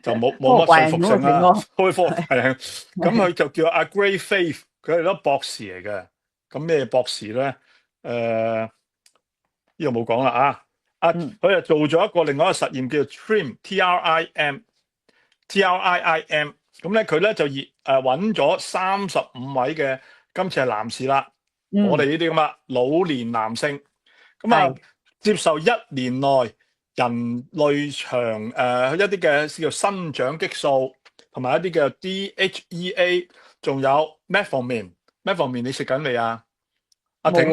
就冇乜說服性啦，開科係啊，咁佢就叫阿 Gray Faith，佢係粒博士嚟嘅。咁咩博士咧？呢度冇講啦啊！佢就做咗一個另外一個實驗叫做 TRIM TRIM。咁咧佢咧就揾咗35位嘅，今次係男士啦。我哋呢啲咁啊老年男性，咁啊接受1年內人類長一啲嘅叫生長激素，同埋一啲嘅 DHEA， 仲有 metformin。metformin 你食緊未啊？阿挺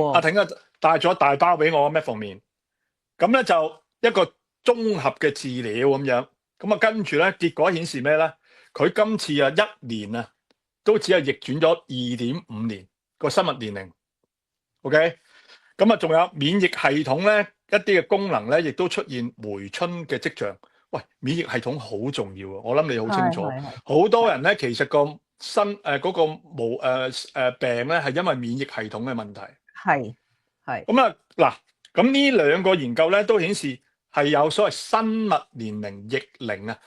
帶咗一大包俾我 metformin。咁咧就一個綜合嘅治療咁樣。咁啊跟住咧結果顯示咩咧？佢今次1年啊都只係逆轉咗2.5年個生物年齡。OK， 咁啊仲有免疫系統咧一啲嘅功能咧，亦都出現回春嘅跡象。喂，免疫系統好重要啊！我諗你好清楚，好多人咧其實個嗰個病咧係因為免疫系統嘅問題。係咁啊嗱，咁呢2個研究咧都顯示係有所謂生物年齡逆齡啊！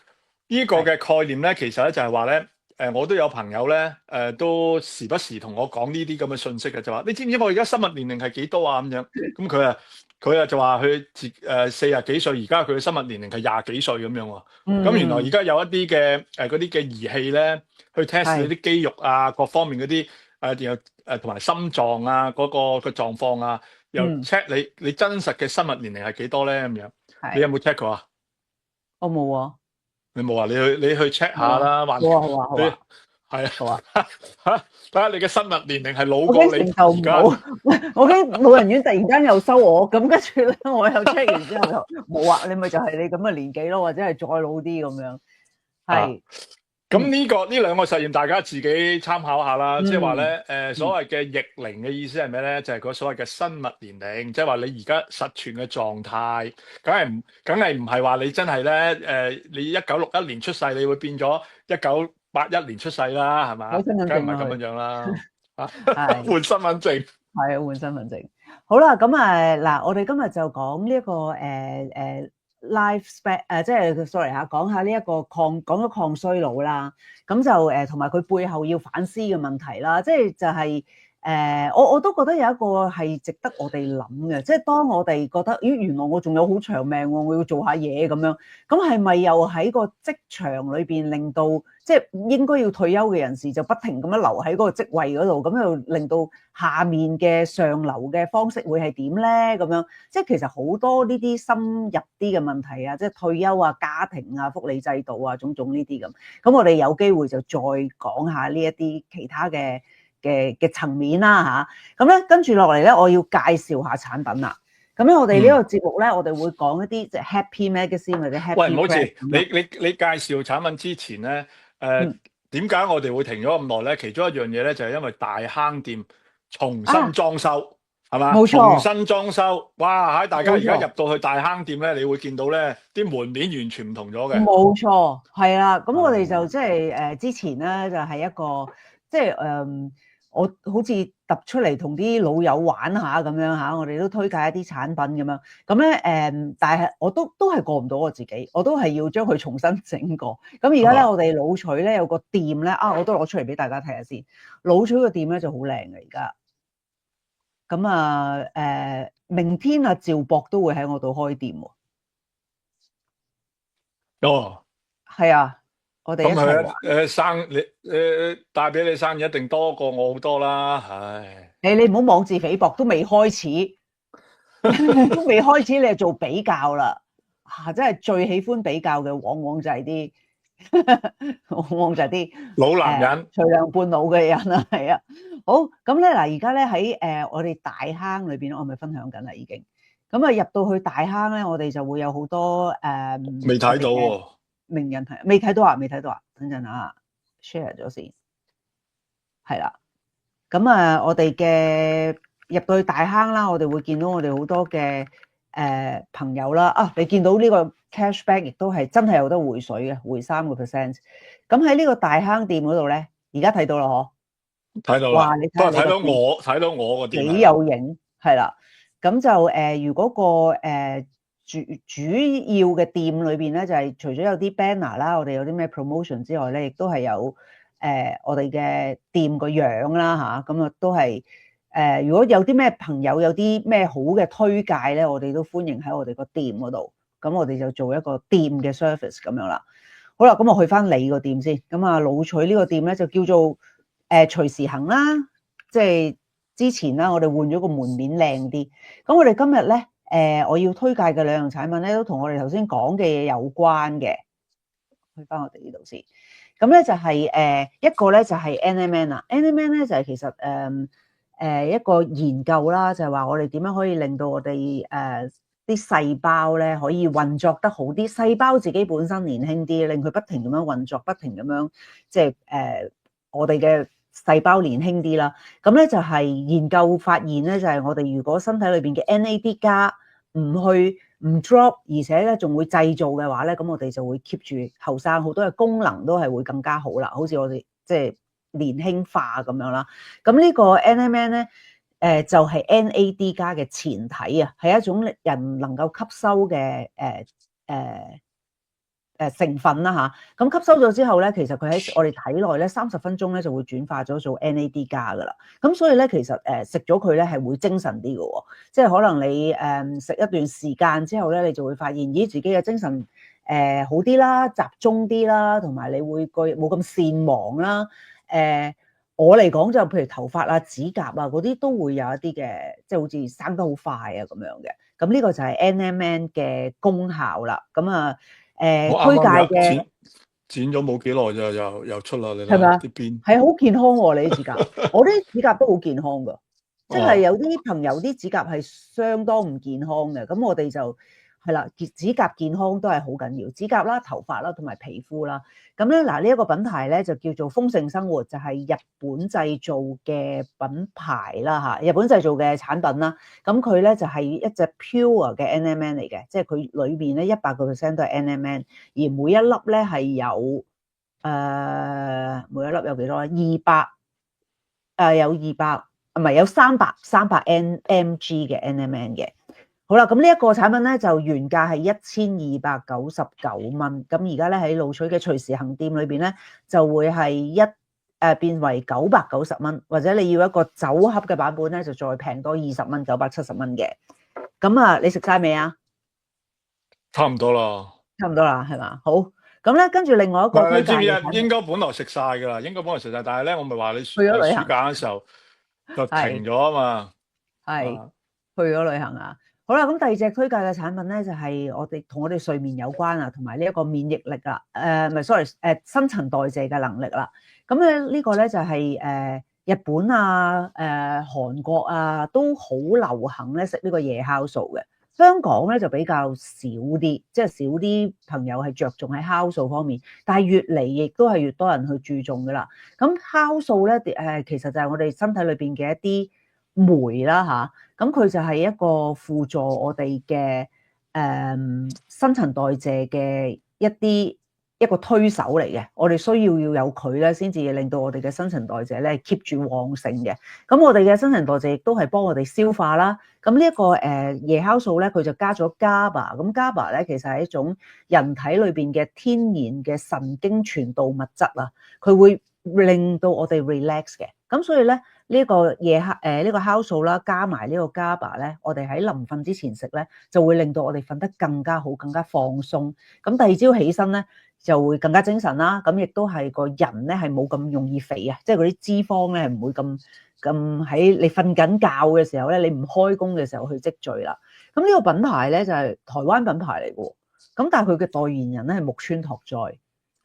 呢個嘅概念咧，其實咧就係話咧，我都有朋友咧，都時不時同我講呢啲咁嘅信息嘅，就話你知唔知我而家生物年齡係幾多啊？咁樣，咁佢啊佢就話佢40幾歲，而家佢嘅生物年齡係20幾歲咁樣喎。嗯，咁原來而家有一啲嘅嗰啲嘅儀器咧，去 test 你啲肌肉啊，各方面嗰啲然後同埋心臟啊嗰個嘅狀況啊，又 check 你真實嘅生物年齡係幾多咧咁樣。你有冇 check 過啊？我冇啊。你冇啊？你去 check 下啦，還好啊好啊好啊，係啊，好啊。睇下你嘅生物年齡係老我過你驚成就唔而家。好，我驚老人院突然間又收我，咁跟住咧我又 check 完之後就冇啊，你咪就係你咁嘅年紀咯，或者係再老啲咁樣。係。咁呢兩個實驗，大家自己參考下啦。即係話咧，所謂嘅逆齡嘅意思係咩咧？就係個所謂嘅生物年齡，即係話你而家實存嘅狀態，梗係唔係話你真係咧你1961年出世，你會變咗1981年出世啦，係嘛？攞身份證梗係唔係咁樣啦。係換身份證。係換身份證。好啦，咁嗱，我哋今日就講呢一個life spec 即係 sorry 嚇，講下呢一個講咗抗衰老啦，咁就同埋佢背後要反思嘅問題啦，即係就係我都覺得有一個係值得我哋諗嘅，即係當我哋覺得咦原來我仲有好長命喎，我要做下嘢咁樣，咁係咪又喺個職場裏邊令到即係應該要退休嘅人士就不停咁樣留喺嗰個職位嗰度，咁又令到下面嘅上流嘅方式會係點咧？咁樣即係其實好多呢啲深入啲嘅問題啊，即係退休啊、家庭啊、福利制度啊，種種呢啲咁。咁我哋有機會就再講下呢一啲其他嘅層面啦嚇。咁咧跟住落嚟咧，我要介紹下產品啦。咁咧我哋呢個節目咧，我哋會講一啲即係 Happy Magazine 或者 Happy。喂，唔好意思，你介紹產品之前咧，點解我哋會停咗咁耐咧？其中一樣嘢咧，就係因為大坑店重新裝修，係嘛？冇錯，重新裝修，哇！大家而家入到去大坑店咧，你會見到咧啲門面完全唔同咗嘅。冇錯，係啦。咁我哋就即係之前咧就係一個即係我好似揼出嚟同啲老友玩下咁樣嚇，我哋都推介一啲產品咁樣。咁咧但係我都係過唔到我自己，我都係要將佢重新整過。咁而家咧，我哋老取咧有個店咧我都攞出嚟俾大家睇下先。老取個店咧就好靚嘅而家。咁明天趙博都會喺我度開店喎。哦，係啊。我哋一齊你帶俾你生意一定多過我好多啦，唉！你唔好妄自菲薄，都未開始，都未開始你就做比較啦，真係最喜歡比較嘅，往往就係啲，老男人，徐娘半老嘅人啦，係啊。好，咁咧嗱，而家咧喺我哋大坑裏邊，我咪分享緊啦已經。咁入到去大坑咧，我哋就會有好多未睇到喎。名人係未睇到啊？未睇到啊？等陣啊 ，share 咗先，係啦。咁我哋嘅入到去大坑啦，我哋會見到我哋好多嘅朋友啦。你見到呢個 cashback 亦都係真係有得回水嘅，回3%。咁喺呢個大坑店嗰度咧，而家睇到啦，嗬？睇到啦。不過睇到我個店幾有型，係啦。咁就如果個主要嘅店裏邊咧，就係除咗有啲 banner 啦，我哋有啲咩 promotion 之外咧，亦都係有我哋嘅店個樣啦嚇，咁啊都係如果有啲咩朋友有啲咩好嘅推介咧，我哋都歡迎喺我哋個店嗰度，咁我哋就做一個店嘅 service 咁樣啦。好啦，咁我去翻你個店先，咁老取呢個店咧就叫做隨時行啦，即係之前啦，我哋換咗個門面靚啲，咁我哋今日咧。我要推介嘅兩樣產品咧，都同我哋頭先講嘅嘢有關嘅。去翻我哋呢度先。咁咧就係一個咧就係 NMN 啦。NMN 咧就係其實一個研究啦，就係話我哋點樣可以令到我哋啲細胞咧可以運作得好啲，細胞自己本身年輕啲，令佢不停咁樣運作，不停咁樣即係我哋嘅細胞年輕啲啦，咁咧就係研究發現咧，就係我哋如果身體裏邊嘅 NAD 加唔 drop，而且咧仲會製造嘅話咧，咁我哋就會 keep 住後生，好多嘅功能都係會更加好啦，好似我哋即係年輕化咁樣啦。咁呢個 NMN 咧，就係 NAD 加嘅前體啊，係一種人能夠吸收嘅成分啦嚇，咁吸收咗之後咧，其實佢喺我哋體內咧30分鐘咧就會轉化咗做 NAD 加噶啦。咁所以咧，其實食咗佢咧係會精神啲嘅喎，即係可能你食一段時間之後咧，你就會發現咦自己嘅精神好啲啦，集中啲啦，同埋你會冇咁善忘啦。我嚟講就譬如頭髮啊、指甲啊嗰啲都會有一啲嘅，即係好似生得好快啊咁樣嘅。咁呢個就係 NMN 嘅功效啦。咁啊推介嘅剪咗冇幾耐就又出啦，你係咪啊？啲邊係好健康喎，你啲指甲，我啲指甲都好健康噶，即係有啲朋友啲指甲係相當唔健康嘅，咁我哋就係啦，指甲健康都係好緊要，指甲啦、頭髮啦同埋皮膚啦。咁咧嗱，呢一個品牌咧就叫做豐盛生活，就係日本製造嘅品牌啦嚇，日本製造嘅產品啦。咁佢咧就係一隻 pure 嘅 NMN 嚟嘅，即係佢裏邊咧100%都係 NMN，而每一粒咧係有每一粒有幾多咧？200有200唔係有300 mg 嘅 NMN 嘅。好啦，咁呢一個產品咧就原價係1299蚊，咁而家咧喺路取嘅隨時行店裏邊咧就會係變為990蚊，或者你要一個酒盒嘅版本咧就再平多20蚊，970蚊嘅。咁啊，你食晒未啊？差唔多啦，差唔多啦，係嘛？好，咁咧跟住另外一個推介嘅產品，應該本來食晒噶啦，但係咧我咪話你去咗旅行暑假嘅時候就停咗啊嘛，係去咗旅行啊。好啦，咁第二隻推介嘅產品咧就係同我哋睡眠有關啊，同埋呢一個免疫力啊，唔係 sorry，新陳代謝嘅能力啦。咁咧呢個咧就係日本啊、韓國啊都好流行咧食呢個夜酵素嘅。香港咧就比較少啲，即係少啲朋友係着重喺酵素方面，但係越嚟亦都係越多人去注重噶啦。咁酵素咧其實就係我哋身體裏邊嘅一啲酶啦嚇，咁佢就係一個輔助我哋嘅新陳代謝嘅一個推手嚟嘅，我哋需要有佢咧，先至令到我哋嘅新陳代謝咧 keep 住旺盛嘅。咁我哋嘅新陳代謝亦都係幫我哋消化啦。咁呢一個夜酵素咧，佢就加咗 GABA。咁 GABA 咧其實係一種人體裏邊嘅天然嘅神經傳導物質啊，佢會令到我哋 relax 嘅。咁所以咧呢個呢個酵素啦，加埋呢個 GABA 咧，我哋喺臨瞓之前食咧，就會令到我哋瞓得更加好、更加放鬆。咁第二朝起身咧，就會更加精神啦，咁亦都係個人咧係冇咁容易肥啊，即係嗰啲脂肪咧係唔會咁喺你瞓緊覺嘅時候咧，你唔開工嘅時候去積聚啦。咁呢個品牌咧就係台灣品牌嚟嘅，咁但係佢嘅代言人咧係木村拓哉，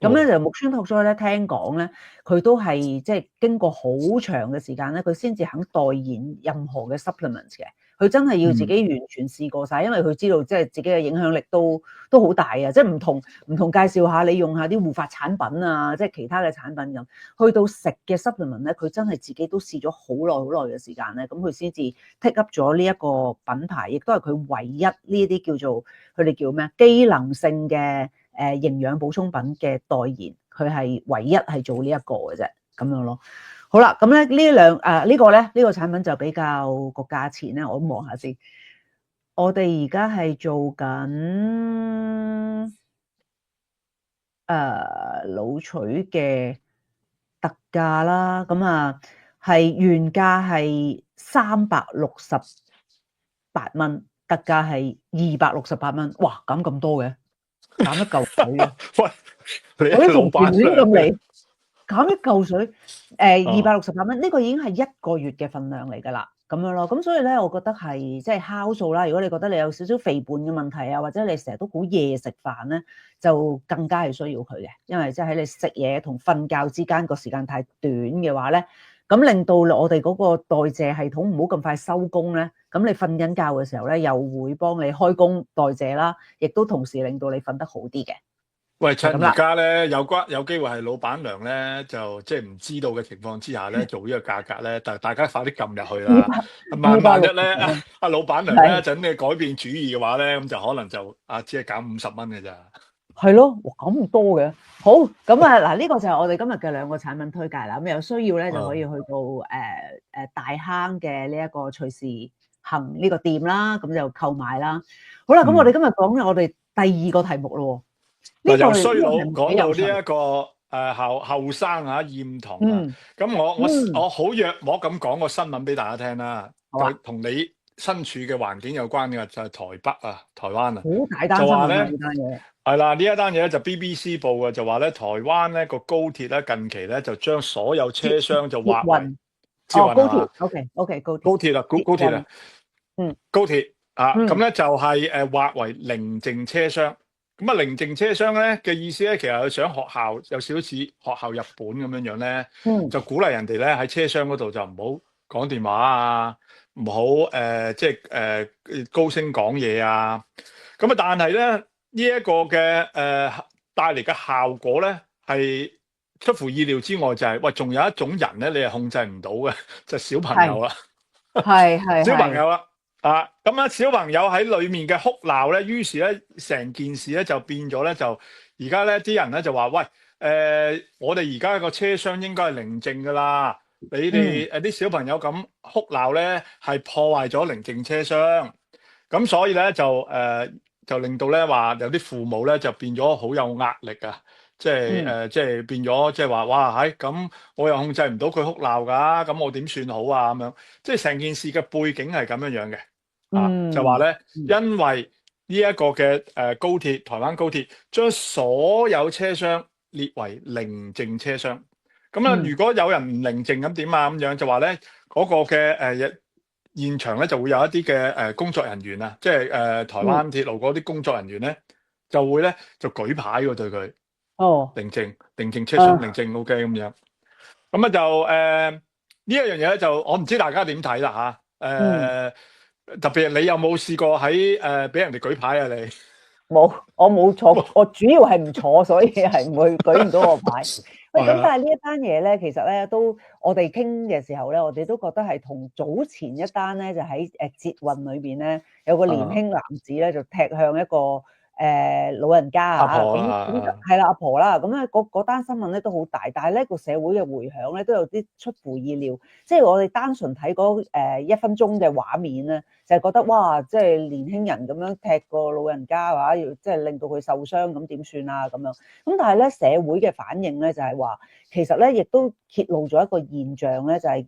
咁咧就木村拓哉咧聽講咧，佢都係即係經過好長嘅時間咧，佢先至肯代言任何嘅 supplements 嘅。佢真係要自己完全試過晒，因為佢知道即係自己嘅影響力都好大啊！即係唔同介紹下你用下啲護髮產品啊，即係其他嘅產品咁。去到食嘅 supplement 咧，佢真係自己都試咗好耐嘅時間咧，咁佢先至 take up 咗呢一個品牌，亦都係佢唯一呢啲叫做佢哋叫咩機能性嘅營養補充品嘅代言，佢係唯一係做呢一個嘅啫，咁樣咯。好啦，咁咧呢個產品就比較個價錢咧，我望下先。我哋而家係做緊老取嘅特價啦，咁啊係原價係368蚊，特價係268蚊，哇減咁多嘅，減一嚿水嘅。喂，你我啲同老闆咁嚟。減一嚿水，268蚊，呢個已經係1個月嘅份量嚟㗎啦，咁樣咯。咁所以咧，我覺得係即係酵素啦。如果你覺得你有少少肥胖嘅問題啊，或者你成日都好夜食飯咧，就更加係需要佢嘅，因為即係喺你食嘢同瞓覺之間個時間太短嘅話咧，咁令到我哋嗰個代謝系統唔好咁快收工咧，咁你瞓緊覺嘅時候咧，又會幫你開工代謝啦，亦都同時令到你瞓得好啲嘅。喂，趁而家咧有機會係老闆娘咧，就即係唔知道嘅情況之下咧，做呢個價格咧，但係大家快啲撳入去啦。萬一咧，阿老闆娘咧一陣你改變主意嘅話咧，咁就可能就只係減50蚊嘅咋。係咯，哇咁多嘅。好，咁啊嗱，呢個就係我哋今日嘅2個產品推介啦。咁有需要咧就可以去到大坑嘅呢一個隨時行呢個店啦，咁就購買啦。好啦，咁我哋今日講我哋第2個題目咯。嗱，由呢個衰佬係幾有趣。講到呢一個後生啊厭童啊，嗯咁我嗯，我好約摸咁講個新聞俾大家聽啦，好啊，就同你身處嘅環境有關嘅，就係台北啊、台灣啊，好大單新聞啊！就話咧呢單嘢。係啦，呢一單嘢咧就 BBC 報嘅，就話咧台灣咧個高鐵咧近期咧就將所有車廂就劃為捷運。哦，高鐵捷運係嘛？，OK，高鐵，高鐵啊，高捷運。高鐵啊，嗯高鐵啊，咁嗯咧就係劃為寧靜車廂。咁啊，寧靜車廂咧嘅意思咧，其實佢想學校有少少似學校日本咁樣樣咧，嗯就鼓勵人哋咧喺車廂嗰度就唔好講電話啊，唔好即係高聲講嘢啊。咁啊，但係咧呢一個嘅帶嚟嘅效果咧係出乎意料之外，就係喂，仲有一種人咧，你係控制唔到嘅，就係小朋友係啦。小朋係係係。友啦，咁啊小朋友喺裏面嘅哭鬧咧，於是咧成件事咧就變咗咧，就而家咧啲人咧就話：喂，我哋而家個車廂應該係寧靜噶啦，你哋啲小朋友咁哭鬧咧，係破壞咗寧靜車廂。咁所以咧就令到咧話有啲父母咧就變咗好有壓力啊！即係即係變咗即係話哇，咁我又控制唔到佢哭鬧㗎，咁我點算好啊？咁樣即係成件事嘅背景係咁樣樣嘅，就話咧，因為呢一個嘅高鐵，台灣高鐵將所有車廂列為寧靜車廂。咁啊，如果有人唔寧靜咁點啊？咁樣就話咧嗰個嘅現場咧就會有一啲嘅工作人員啊，即係台灣鐵路嗰啲工作人員咧就會咧就舉牌喎對佢。哦，寧靜車廂寧靜 OK 咁樣，咁啊就呢一樣嘢咧就我唔知大家點睇啦嚇，特別係你有冇試過喺俾人哋舉牌啊你？冇，我冇坐，我主要係唔坐，所以係唔會舉唔到個牌。喂，咁但係呢一單嘢咧，其實咧都我哋傾嘅時候咧，我哋都覺得係同早前一單咧，就喺捷運裏邊咧，有個年輕男子咧就踢向一個老人家啊，咁係啦，阿婆啦，咁咧嗰單新聞咧都好大，但係咧個社會嘅迴響咧都有啲出乎意料，即係我哋單純睇嗰1分鐘嘅畫面咧，就係覺得哇，即係年輕人咁樣踢個老人家話，要即係令到佢受傷，咁點算啊咁樣？咁但係咧社會嘅反應咧就係話，其實咧亦都揭露咗一個現象咧，就係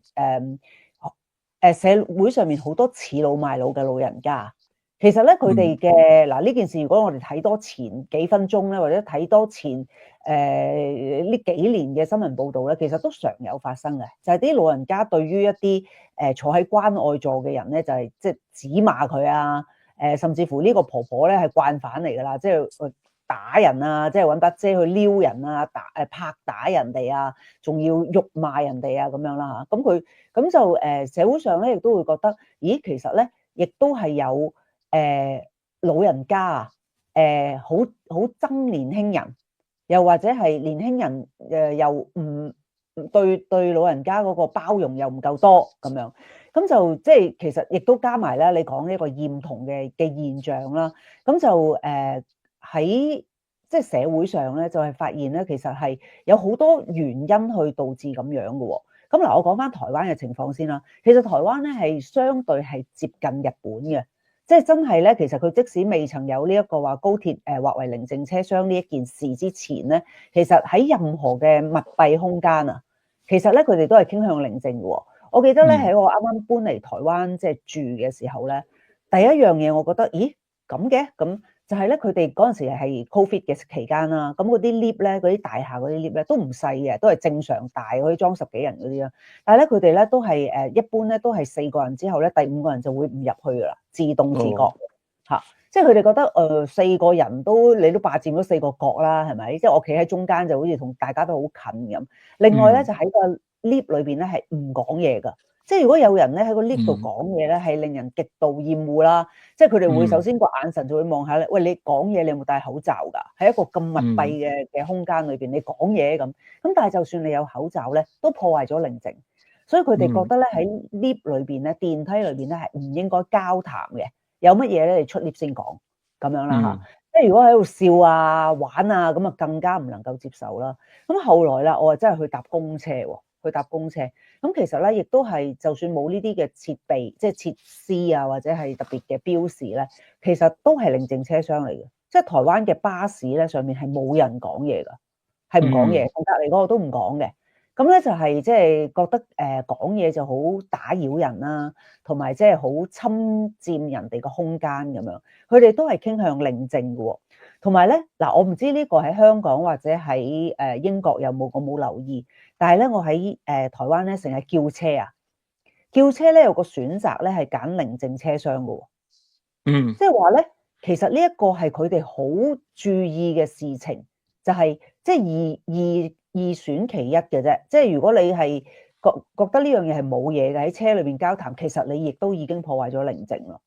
社會上面好多恃老賣老嘅老人家。其實咧，佢哋嘅嗱呢件事，如果我哋睇多前幾分鐘咧，或者睇多前呢幾年嘅新聞報導咧，其實都常有發生嘅，就係啲老人家對於一啲坐喺關愛座嘅人咧，就係即係指罵佢啊，甚至乎呢個婆婆咧係慣犯嚟㗎啦，即係打人啊，即係揾把遮去撩人啊，拍打人哋啊，仲要辱罵人哋啊咁樣啦嚇，咁就社會上咧亦都會覺得，咦，其實咧亦都係有。老人家啊，好憎年輕人，又或者係年輕人又唔對老人家嗰個包容又唔夠多咁樣，咁就即係其實亦都加埋咧，你講呢個厭童嘅現象啦，咁就喺即係社會上咧，就係發現咧，其實係有好多原因去導致咁樣嘅喎。咁嗱，我講翻台灣嘅情況先啦。其實台灣咧係相對係接近日本嘅。即係真係咧，其實佢即使未曾有呢一個話高鐵劃為寧靜車廂呢一件事之前咧，其實喺任何嘅密閉空間啊，其實咧佢哋都係傾向寧靜嘅喎。我記得咧喺我啱啱搬嚟台灣即係住嘅時候咧，第一樣嘢我覺得，咦咁嘅咁就係咧，佢哋嗰陣時係 Covid 嘅期間啦，咁嗰啲 lift 咧，嗰啲大廈嗰啲 lift 咧都唔細嘅，都係正常大，可以裝10幾人嗰啲啦。但係咧，佢哋咧都係一般咧都係4個人之後咧，第5個人就會唔入去噶啦，自動自覺嚇。即係佢哋覺得4個人你都霸佔咗4個角啦，係咪？即係我企喺中間就好似同大家都好近咁。另外咧就喺個 lift 裏邊咧係唔講嘢噶。即係如果有人咧喺個 lift 度講嘢咧，係令人極度厭惡啦。即係佢哋會首先個眼神就會望下咧，喂，你講嘢你有冇戴口罩㗎？喺一個咁密閉嘅空間裏邊，你講嘢咁。咁但係就算你有口罩咧，都破壞咗寧靜。所以佢哋覺得咧喺 lift 裏邊咧，電梯裏邊咧係唔應該交談嘅。有乜嘢咧，你出 lift 先講咁樣啦嚇。即係如果喺度笑啊玩啊，咁啊更加唔能夠接受啦。咁後來啦，我啊真係去搭公車喎。咁其實咧，亦都係就算冇呢啲嘅設備，即係設施啊，或者係特別嘅標示咧，其實都係寧靜車廂嚟嘅。即係台灣嘅巴士咧上面係冇人講嘢㗎，係唔講嘢，隔離嗰個都唔講嘅。咁咧就係即係覺得講嘢就好打擾人啦，同埋即係好侵佔人哋個空間咁樣。佢哋都係傾向寧靜嘅喎。同埋咧嗱，我唔知呢個喺香港或者喺英國有冇，我冇留意。但係咧，我喺台灣咧成日叫車啊，叫車咧有個選擇咧係揀寧靜車廂嘅喎。即係話咧，其實呢一個係佢哋好注意嘅事情，就係即係二選其一嘅啫。即係如果你係覺得呢樣嘢係冇嘢嘅喺車裏邊交談，其實你亦都已經破壞咗寧靜咯。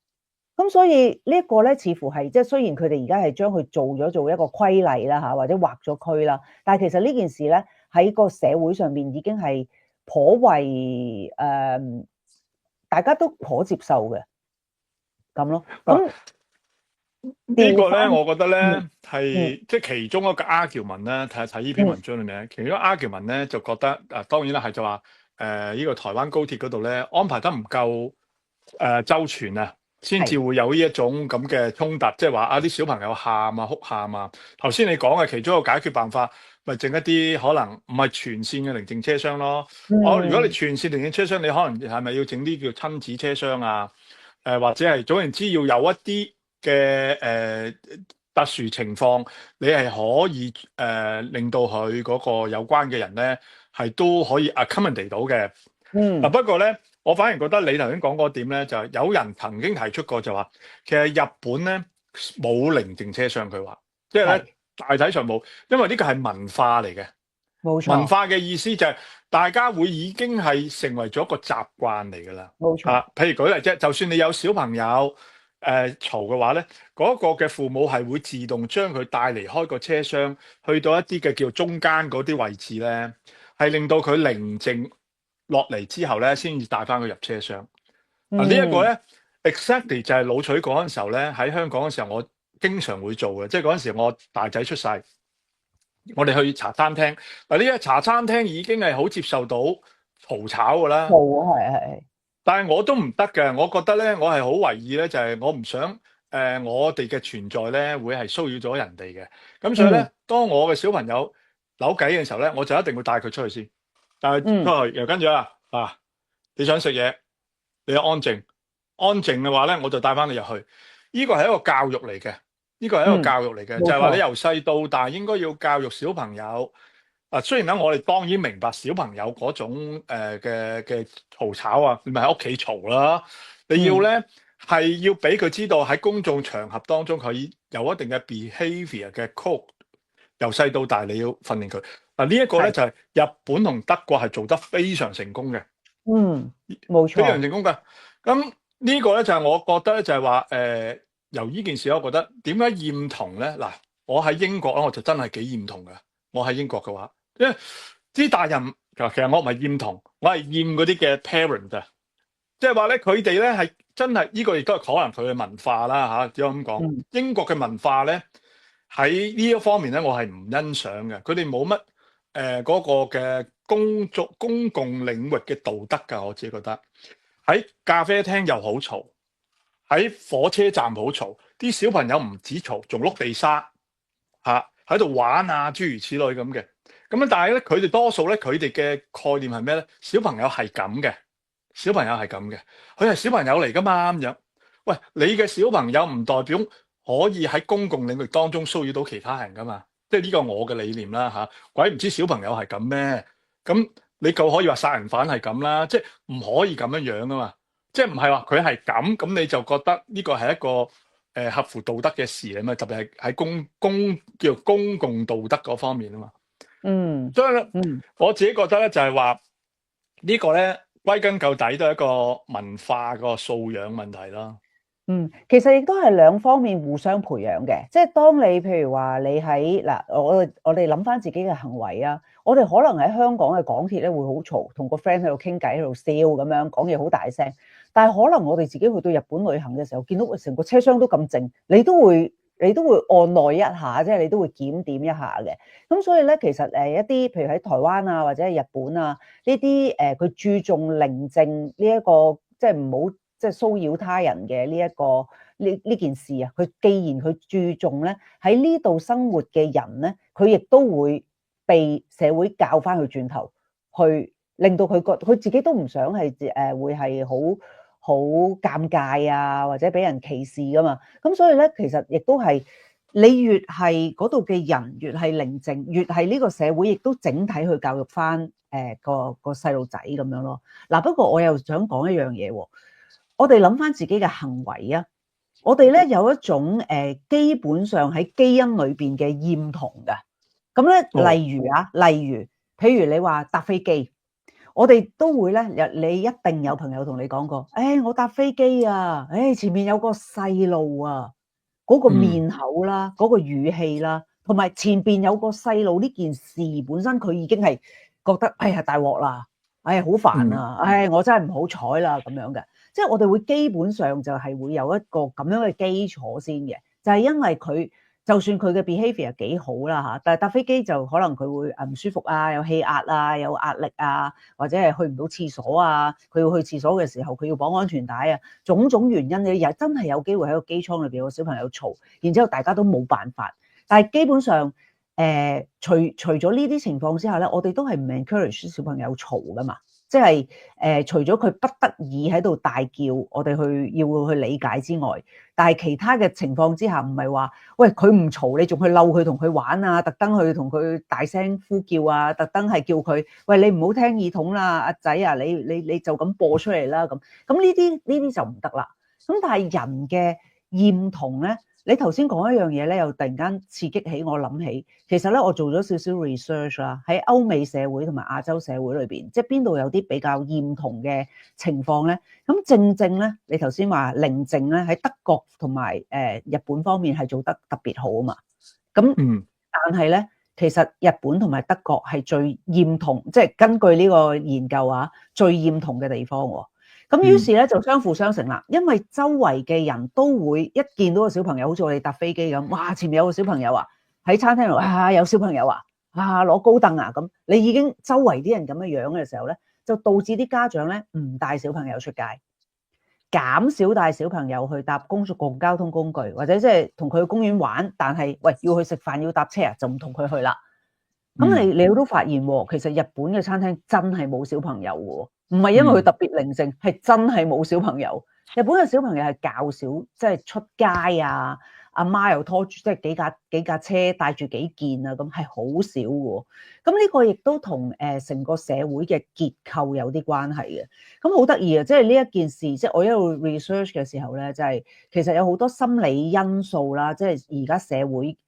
咁所以呢一個咧，似乎係即係雖然佢哋而家係將佢做一個規例啦嚇，或者劃咗區啦，但係其實呢件事咧喺個社會上面已經係頗為大家都頗接受嘅咁咯。咁呢個咧，我覺得咧係即係其中一個 argument 咧，睇呢篇文章裏面，其中一個 argument 咧就覺得當然啦係就話呢個台灣高鐵嗰度咧安排得唔夠周全啊。先至會有呢一種咁嘅衝突，即係話啲小朋友喊啊、哭喊啊。頭先你講嘅其中一個解決辦法，咪整一啲可能唔係全線嘅寧靜車廂咯。如果你全線寧靜車廂，你可能係咪要整啲叫親子車廂啊？或者係總言之要有一啲嘅特殊情況，你係可以令到佢嗰個有關嘅人咧係都可以 accommodate 到嘅。不過咧。我反而覺得你頭先講嗰點咧，就係有人曾經提出過就話，其實日本咧冇寧靜車廂，佢話即係咧大體上冇，因為呢個係文化嚟嘅。冇錯。文化嘅意思就係大家會已經係成為咗一個習慣嚟㗎啦。冇錯。譬如舉例啫，就算你有小朋友嘈嘅話咧，嗰個嘅父母係會自動將佢帶離開個車廂，去到一啲嘅叫中間嗰啲位置咧，係令到佢寧靜落嚟之後咧，先至帶翻佢入車廂。呢一個咧 exactly 就係老取嗰陣時候咧，喺香港嘅時候，我經常會做嘅，即係嗰陣時我大仔出世，我哋去茶餐廳。呢個茶餐廳已經係好接受到嘈吵㗎啦。係。但係我都唔得嘅，我覺得咧，我係好為意咧，就係我唔想我哋嘅存在咧，會係騷擾咗人哋嘅。咁所以咧，當我嘅小朋友扭計嘅時候咧，我就一定會帶佢出去先。但係出去又跟住你想食嘢，你要安靜，安靜嘅話咧，我就帶翻你入去。呢個係一個教育嚟嘅，呢個係一個教育嚟嘅，就係話你由細到大應該要教育小朋友。雖然咧，我哋當然明白小朋友嗰種嘅嘈吵啊，你咪喺屋企嘈啦。你要咧係要俾佢知道喺公眾場合當中佢有一定嘅 behaviour 嘅 code，由細到大你要訓練佢。呢一個咧就係日本同德國係做得非常成功嘅。冇錯，非常成功㗎。咁呢個咧就係我覺得咧就係話由呢件事，我覺得點解厭童咧？嗱，我喺英國咧，我就真係幾厭童㗎。我喺英國嘅話，因為啲大人其實我唔係厭童，我係厭嗰啲嘅 parent 啊。即係話咧，佢哋咧係真係呢個亦都係可能佢嘅文化啦嚇。只可以咁講，英國嘅文化咧喺呢一方面咧，我係唔欣賞嘅。佢哋冇乜嗰個嘅公共領域嘅道德㗎，我自己覺得喺咖啡廳又好嘈，喺火車站好嘈，啲小朋友唔止嘈，仲碌地沙喺度玩啊，諸如此類咁嘅。咁但係咧，佢哋多數咧，佢哋嘅概念係咩咧？小朋友係咁嘅，小朋友係咁嘅，佢係小朋友嚟㗎嘛咁樣。喂，你嘅小朋友唔代表可以喺公共領域當中騷擾到其他人㗎嘛？即係呢個我嘅理念啦嚇。鬼唔知小朋友係咁咩？咁你夠可以話殺人犯係咁啦，即係唔可以咁樣樣㗎嘛。即係唔係話佢係咁，咁你就覺得呢個係一個合乎道德嘅事啊嘛，特別係喺叫公共道德嗰方面啊嘛。所以咧，我自己覺得咧就係話呢個咧歸根究底都係一個文化個素養問題啦。其實亦都係兩方面互相培養嘅，即係當你譬如話你喺嗱，我哋諗翻自己嘅行為啊，我哋可能喺香港嘅港鐵咧會好嘈，同個 friend 喺度傾偈喺度笑咁樣講嘢好大聲，但係可能我哋自己去到日本旅行嘅時候，見到成個車廂都咁靜，你都會按耐一下，即係你都會檢點一下嘅。咁所以咧，其實一啲譬如喺台灣啊或者係日本啊呢啲佢注重寧靜呢一個，即係唔好即係騷擾他人嘅呢件事啊。佢既然佢注重咧喺呢度生活嘅人咧，佢亦都會被社會教翻佢轉頭，去令到佢覺佢自己都唔想係會係好尷尬啊，或者俾人歧視噶嘛。咁所以咧，其實亦都係你越係嗰度嘅人越係寧靜，越係呢個社會亦都整體去教育翻個細路仔咁樣咯。嗱，不過我又想講一樣嘢喎，我哋諗翻自己嘅行為啊，我哋咧有一種基本上喺基因裏邊嘅厭童㗎。咁咧，例如譬如你話搭飛機。我哋都會咧，你一定有朋友同你講過，我搭飛機啊，前面有個細路啊，嗰個面口啦，嗰個語氣啦，同埋前邊有個細路呢件事本身，佢已經係覺得大鑊啦，好煩啊，我真係唔好彩啦咁樣嘅，即係我哋會基本上就係會有一個咁樣嘅基礎先嘅，就係因為佢。就算佢嘅 behavior 幾好啦嚇，但係搭飛機就可能佢會唔舒服啊，有氣壓啊，有壓力啊，或者係去唔到廁所啊，佢要去廁所嘅時候佢要綁安全帶啊，種種原因你又真係有機會喺個機艙裏邊有個小朋友嘈，然之後大家都冇辦法。但係基本上除咗呢啲情況之下咧，我哋都係唔 encourage 小朋友嘈噶嘛。即係除咗佢不得已喺度大叫，我哋要去理解之外，但係其他嘅情況之下，唔係話喂佢唔嘈，你仲去嬲佢同佢玩啊，特登去同佢大聲呼叫啊，特登係叫佢喂你唔好聽耳筒啦，阿仔啊，你就咁播出嚟啦咁，咁呢啲就唔得啦。咁但係人嘅厭童咧。你頭先講一樣嘢咧，又突然間刺激起我諗起，其實咧我做咗少少 research 啦，喺歐美社會同埋亞洲社會裏邊，即係邊度有啲比較厭童嘅情況咧？咁正咧，你頭先話寧靜咧，喺德國同埋日本方面係做得特別好啊嘛。咁但係咧，其實日本同埋德國係最厭童，即係根據呢個研究啊，最厭童嘅地方喎。咁於是咧就相輔相成啦，因為周圍嘅人都會一見到個小朋友，好似我哋搭飛機咁，哇！前面有個小朋友啊，喺餐廳度有小朋友啊，攞高凳啊咁，你已經周圍啲人咁嘅樣嘅時候咧，就導致啲家長咧唔帶小朋友出街，減少帶小朋友去搭公共交通工具，或者即係同佢去公園玩，但係喂要去食飯要搭車啊，就唔同佢去啦。咁你都發現喎，其實日本嘅餐廳真係冇小朋友喎。唔係因為佢特別寧靜，係真係冇小朋友。日本嘅小朋友係較少，即係出街啊，阿媽又拖住即係幾架車帶住幾件啊，咁係好少嘅。咁呢個亦都同成個社會嘅結構有啲關係嘅。咁好得意啊！即係呢一件事，即係我一路 research 嘅時候咧，就係其實有好多心理因素啦。即係而家社會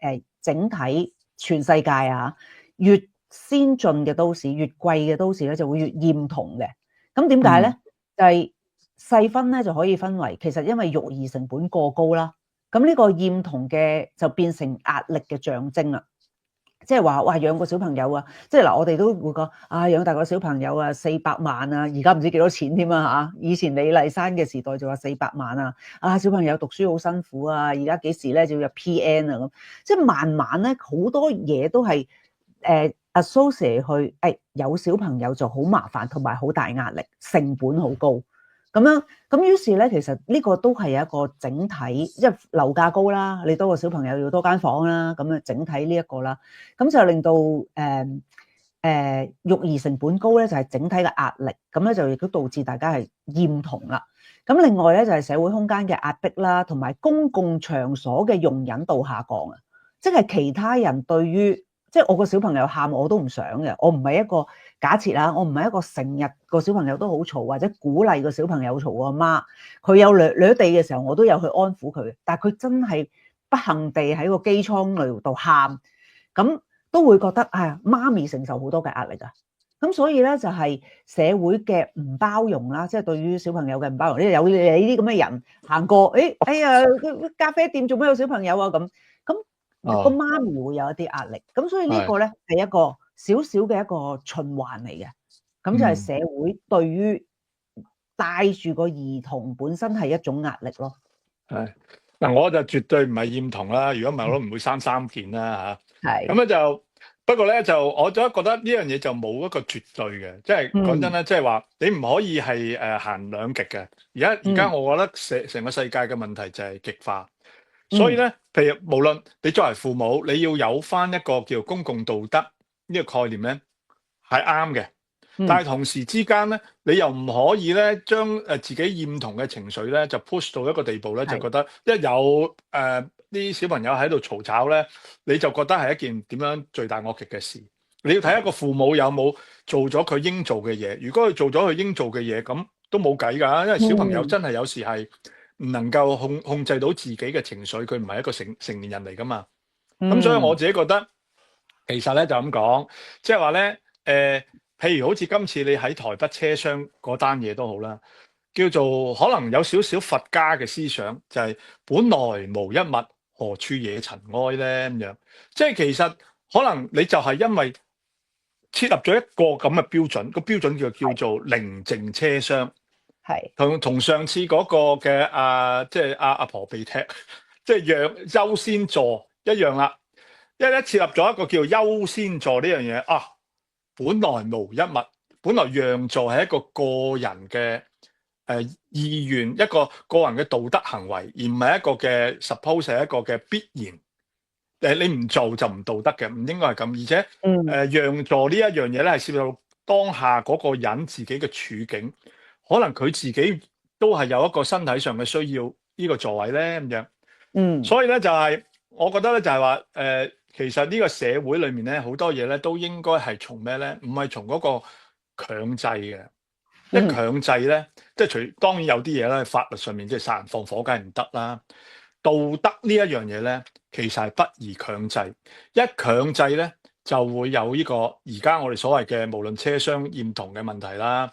整體全世界啊，越先進嘅都市，越貴嘅都市咧，就會越厭童嘅。咁點解咧？就係細分咧，就可以分為其實因為育兒成本過高啦。咁呢個厭童嘅就變成壓力嘅象徵啦。即係話哇，養個小朋友啊，即係嗱，我哋都會講養大個小朋友啊，400萬啊，而家唔知幾多錢添啊嚇。以前李麗珊嘅時代就話400萬啊，小朋友讀書好辛苦啊，而家幾時咧就要入 PN 啊咁。即係慢慢咧，好多嘢都係associate 去有小朋友就好麻煩，同埋好大壓力，成本好高咁樣。咁於是咧，其實呢個都係一個整體，即係樓價高啦，你多個小朋友要多間房啦，咁啊整體呢一個啦，咁就令到育兒成本高咧，就係整體嘅壓力，咁咧就亦都導致大家係厭童啦。咁另外咧就係社會空間嘅壓迫啦，同埋公共場所嘅容忍度下降啊，即係其他人對於即係我個小朋友喊我都唔想嘅，我唔係一個假設啦，我唔係一個成日個小朋友都好嘈，或者鼓勵個小朋友嘈個媽，佢有掠地嘅時候，我都有去安撫佢，但係佢真係不幸地喺個機艙度喊，咁都會覺得媽咪承受好多嘅壓力啊，咁所以咧就係社會嘅唔包容啦，即係對於小朋友嘅唔包容，有你啲咁嘅人行過，哎呀咖啡店做咩有小朋友啊咁。個媽咪會有一啲壓力，咁所以呢個咧係一個少少嘅一個循環嚟嘅，咁就係社會對於帶住個兒童本身係一種壓力咯。係嗱，我就絕對唔係厭童啦，如果唔係我都唔會生3件啦嚇。係咁咧就不過咧就我就覺得呢樣嘢就冇一個絕對嘅，即係講真嗯咧，即係話你唔可以係行兩極嘅。而家嗯我覺得成個世界嘅問題就係極化，所以嗯咧，譬如無論你作為父母，你要有翻一個叫公共道德呢個概念咧，係啱嘅。但嗯，係同時之間咧，你又唔可以咧將自己厭同嘅情緒咧就 push 到一個地步咧，就係，覺得一有啲小朋友喺度嘈吵咧，你就覺得係一件點樣罪大惡極嘅事。你要睇一個父母有冇做咗佢應做嘅嘢。如果佢做咗佢應做嘅嘢，咁都冇計㗎，因為小朋友嗯真係有時係唔能夠控制到自己嘅情緒，佢唔係一個成年人嚟㗎嘛。咁所以我嗯自己覺得，其實咧就咁講，即係話咧，譬如好似今次你喺台北車廂嗰單嘢都好啦，叫做可能有少少佛家嘅思想，就係、本來無一物，何處惹塵埃咧咁樣。即係其實可能你就係因為設立咗一個咁嘅標準，個標準叫做寧靜車廂。係，同上次嗰個嘅即係阿婆被踢，即係讓優先座一樣啦。因為咧設立咗一個叫優先座呢樣嘢啊，本來無一物，本來讓座係一個個人嘅意願，一個個人嘅道德行為，而唔係一個嘅 suppose 係一個嘅必然。你唔做就唔道德嘅，唔應該係咁。而且嗯讓座呢一樣嘢咧，係涉及到當下嗰個人自己嘅處境，可能佢自己都係有一個身體上嘅需要呢個座位咧咁樣。嗯所以咧就係、我覺得咧就係話其實呢個社會裏面咧好多嘢咧都應該係從咩咧？唔係從嗰個強制嘅。一嗯強制咧，即係當然有啲嘢咧，法律上面即係殺人放火梗係唔得啦。道德呢一樣嘢咧，其實係不宜強制。一強制咧，就會有呢個而家我哋所謂嘅無論車廂驗同嘅問題啦，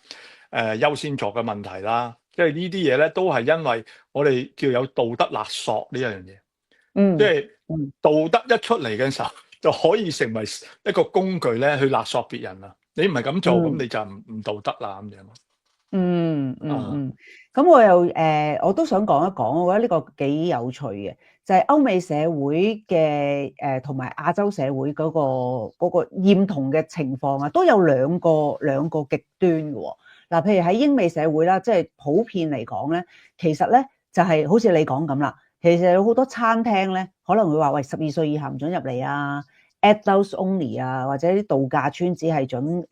優先座嘅問題啦，即係呢啲嘢咧，都係因為我哋叫有道德勒索呢一樣嘢。即嗯係嗯道德一出嚟嘅時候，就可以成為一個工具咧，去勒索別人啦。你唔係咁做，咁嗯。你就唔道德啦咁樣。嗯嗯啊，嗯，咁我又我都想講一講，我覺得呢個幾有趣嘅，就係歐美社會嘅同埋亞洲社會嗰個厭童嘅情況啊，都有兩個極端嘅喎。嗱，譬如喺英美社會啦，即係普遍嚟講咧，其實咧就係好似你講咁啦，其實有好多餐廳咧可能會話喂12歲以下唔准入嚟啊。Adults only 啊，或者啲度假村只係準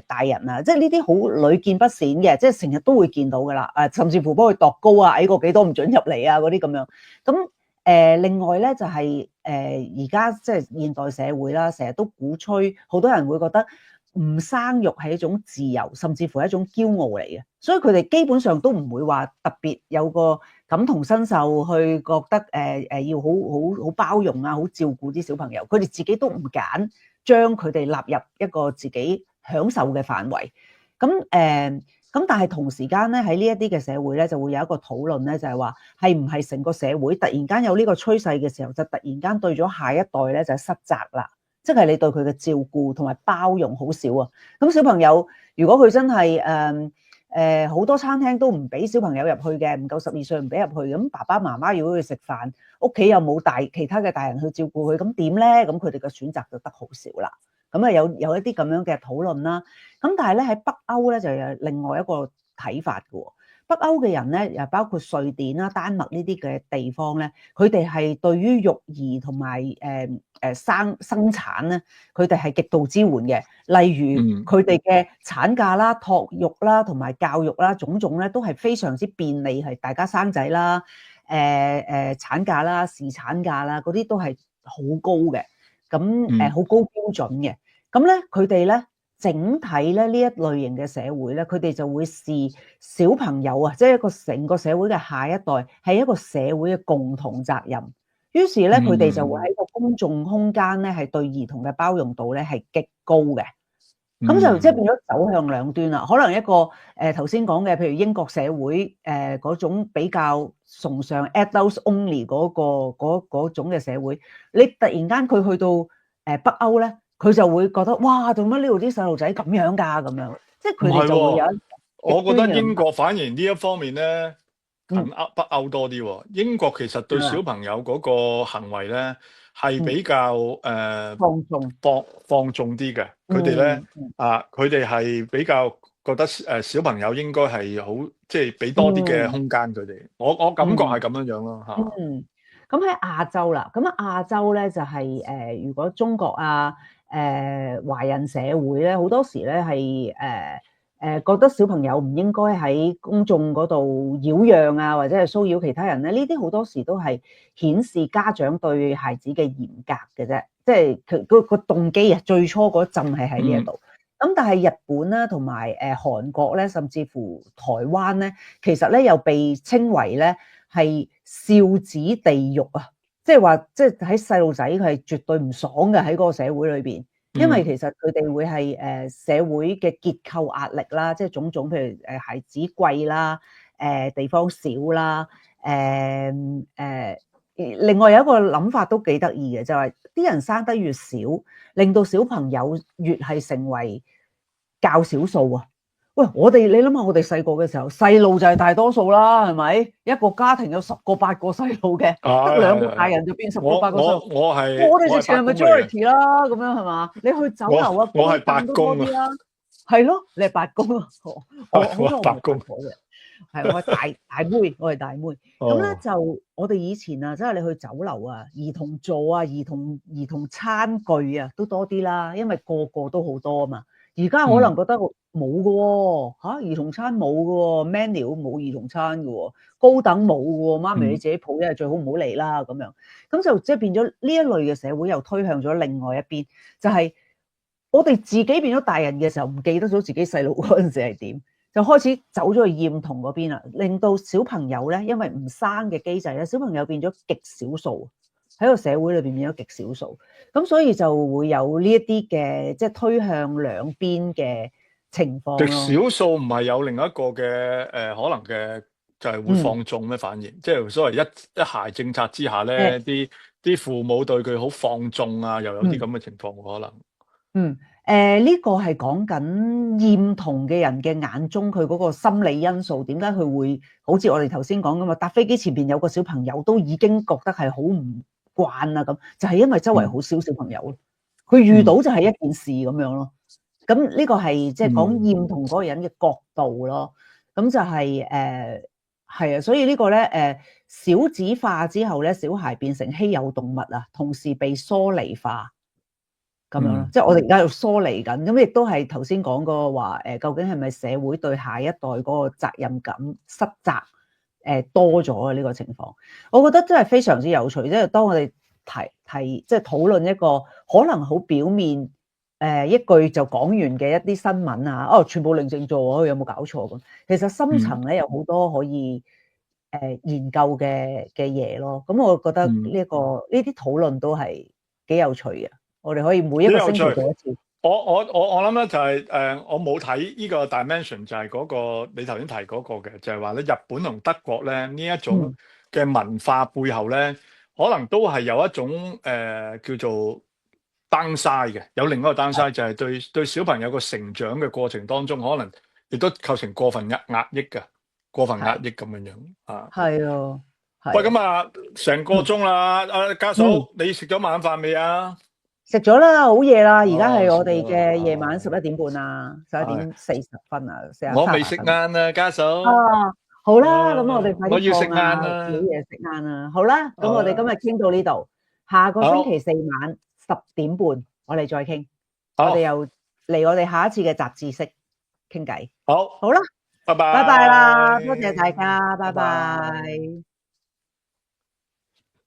大人啊，即係呢啲好屢見不鮮嘅，即係成日都會見到噶啦。甚至乎幫佢度高啊，矮過幾多唔准入嚟啊，嗰啲咁樣。咁另外咧就係而家即係現代社會啦，成日都鼓吹，好多人會覺得唔生育係一種自由，甚至乎係一種驕傲嚟嘅，所以佢哋基本上都唔會話特別有個感同身受去覺得要好包容啊，好照顧啲小朋友，佢哋自己都唔揀將佢哋納入一個自己享受嘅範圍。咁但係同時間咧喺呢一啲嘅社會咧就會有一個討論咧，就係話係唔係成個社會突然間有呢個趨勢嘅時候，就突然間對咗下一代咧就失責啦。即係你對佢嘅照顧同埋包容好少啊！咁小朋友如果佢真係好多餐廳都唔俾小朋友入去嘅，唔夠12歲唔俾入去，咁爸爸媽媽如果去食飯，屋企又冇其他嘅大人去照顧佢，咁點咧？咁佢哋嘅選擇就得好少啦。咁啊有一啲咁樣嘅討論啦。咁但係咧喺北歐咧就有另外一個睇法嘅喎。北歐嘅人咧，又包括瑞典啦、丹麥呢啲嘅地方咧，佢哋係對於育兒同埋生產咧，佢哋係極度支援嘅。例如佢哋嘅產假啦、托育啦、同埋教育啦，種種咧都係非常之便利，係大家生仔啦、產假啦、侍產假啦，嗰啲都係好高嘅，咁好高標準嘅。咁咧佢哋咧。整體咧呢一類型嘅社會咧，佢哋就會視小朋友啊，即係一個成個社會嘅下一代係一個社會嘅共同責任。於是咧，佢哋就會喺個公眾空間咧，係對兒童嘅包容度咧係極高嘅。咁就即係變咗走向兩端啦。可能一個頭先講嘅，譬如英國社會嗰種比較崇尚 adults only 嗰種嘅社會，你突然間佢去到北歐咧。佢就會覺得哇，做乜呢度啲細路仔咁樣㗎？咁樣，即係佢哋就會有。我覺得英國反而呢一方面咧，近北歐多啲喎。英國其實對小朋友嗰個行為咧係比較放縱，放縱啲嘅。佢哋咧佢哋係比較覺得小朋友應該係好，即係俾多啲嘅空間佢哋。我感覺係咁樣樣咯嚇。咁喺亞洲啦，咁亞洲咧就係如果中國啊華人社會咧，好多時咧係覺得小朋友唔應該喺公眾嗰度擾攘啊，或者係騷擾其他人咧，呢啲好多時都係顯示家長對孩子嘅嚴格嘅啫，即係佢個動機啊，最初嗰陣係喺呢一度。咁但係日本啦，同埋韓國咧，甚至乎台灣咧，其實咧又被稱為咧係少子地獄啊，即係話即係喺細路仔佢係絕對唔爽嘅喺嗰個社會裏邊。因為其實佢哋會係社會嘅結構壓力啦，即係種種，譬如孩子貴啦，地方少啦，另外有一個諗法都幾得意嘅，就係啲人生得越少，令到小朋友越係成為較少數啊！喂，你諗下，我哋細個嘅時候，細路就係大多數啦，係咪？一個家庭有10個8個細路嘅，得2個大人就變10個8個細路。我哋直情係 majority 啦，咁樣係嘛？你去酒樓啊，我係八公啊，係咯，你係八公啊，我係八公嘅，係我係大妹，我係大妹。咁咧就我哋以前啊，即係你去酒樓啊，兒童座啊，兒童餐具啊，都多啲啦，因為個個都好多啊嘛。而家可能覺得冇嘅喎，兒童餐冇嘅喎 ，menu 冇兒童餐嘅喎，高等冇嘅喎，媽咪你自己抱一係最好唔好嚟啦咁樣，咁就即係變咗呢一類嘅社會又推向咗另外一邊，就係我哋自己變咗大人嘅時候唔記得咗自己細路嗰陣時係點，就開始走咗去厭童嗰邊啦，令到小朋友咧因為唔生嘅機制咧，小朋友變咗極少數。喺個社會裏邊變咗極少數，咁所以就會有呢一啲嘅即係推向兩邊嘅情況咯。極少數唔係有另一個嘅可能嘅就係會放縱咩？反而即係所謂一孩政策之下咧，啲父母對佢好放縱啊，又有啲咁嘅情況可能。呢個係講緊厭童嘅人嘅眼中，佢嗰個心理因素，點解佢會好似我哋頭先講咁啊？搭飛機前邊有個小朋友都已經覺得係好唔慣啦，咁就係因為周圍好少小朋友咯，佢遇到就係一件事咁樣咯。咁呢個係即係講厭童嗰個人嘅角度咯。咁就係係啊，所以呢個咧少子化之後咧，小孩變成稀有動物啊，同時被疏離化咁樣咯。即係我哋而家要疏離緊，咁亦都係頭先講過話究竟係咪社會對下一代嗰個責任感失責？多咗嘅呢個情況，我覺得真係非常之有趣。即係當我哋提即係討論一個可能好表面一句就講完嘅一啲新聞啊，全部寧靜坐，有冇搞錯咁？其實深層咧有好多可以研究嘅嘢咯。咁我覺得呢啲討論都係幾有趣嘅。我哋可以每一個星期做一次。我諗咧就係我冇睇呢個 dimension， 就係嗰個你頭先提嗰個嘅，就係話咧日本同德國咧呢一種嘅文化背後咧，可能都係有一種叫做 downside 嘅，有另一個 downside 就係對小朋友個成長嘅過程當中，可能亦都構成過分壓抑嘅，過分壓抑咁樣樣啊。係啊，喂，咁啊，成個鐘啦，阿家嫂，你食咗晚飯未啊？食咗啦，好夜啦，而家係我哋嘅夜晚11點半啦，11:40啊，我未食晏啦，家嫂。好啦，咁我哋快啲我要食晏啦，煮嘢食晏啦。好啦，咁我哋今日傾到呢度，下個星期四晚10點半，我哋再傾。我哋又嚟我哋下一次嘅雜誌式傾偈。好啦，拜拜。拜拜啦，多謝大家，拜拜。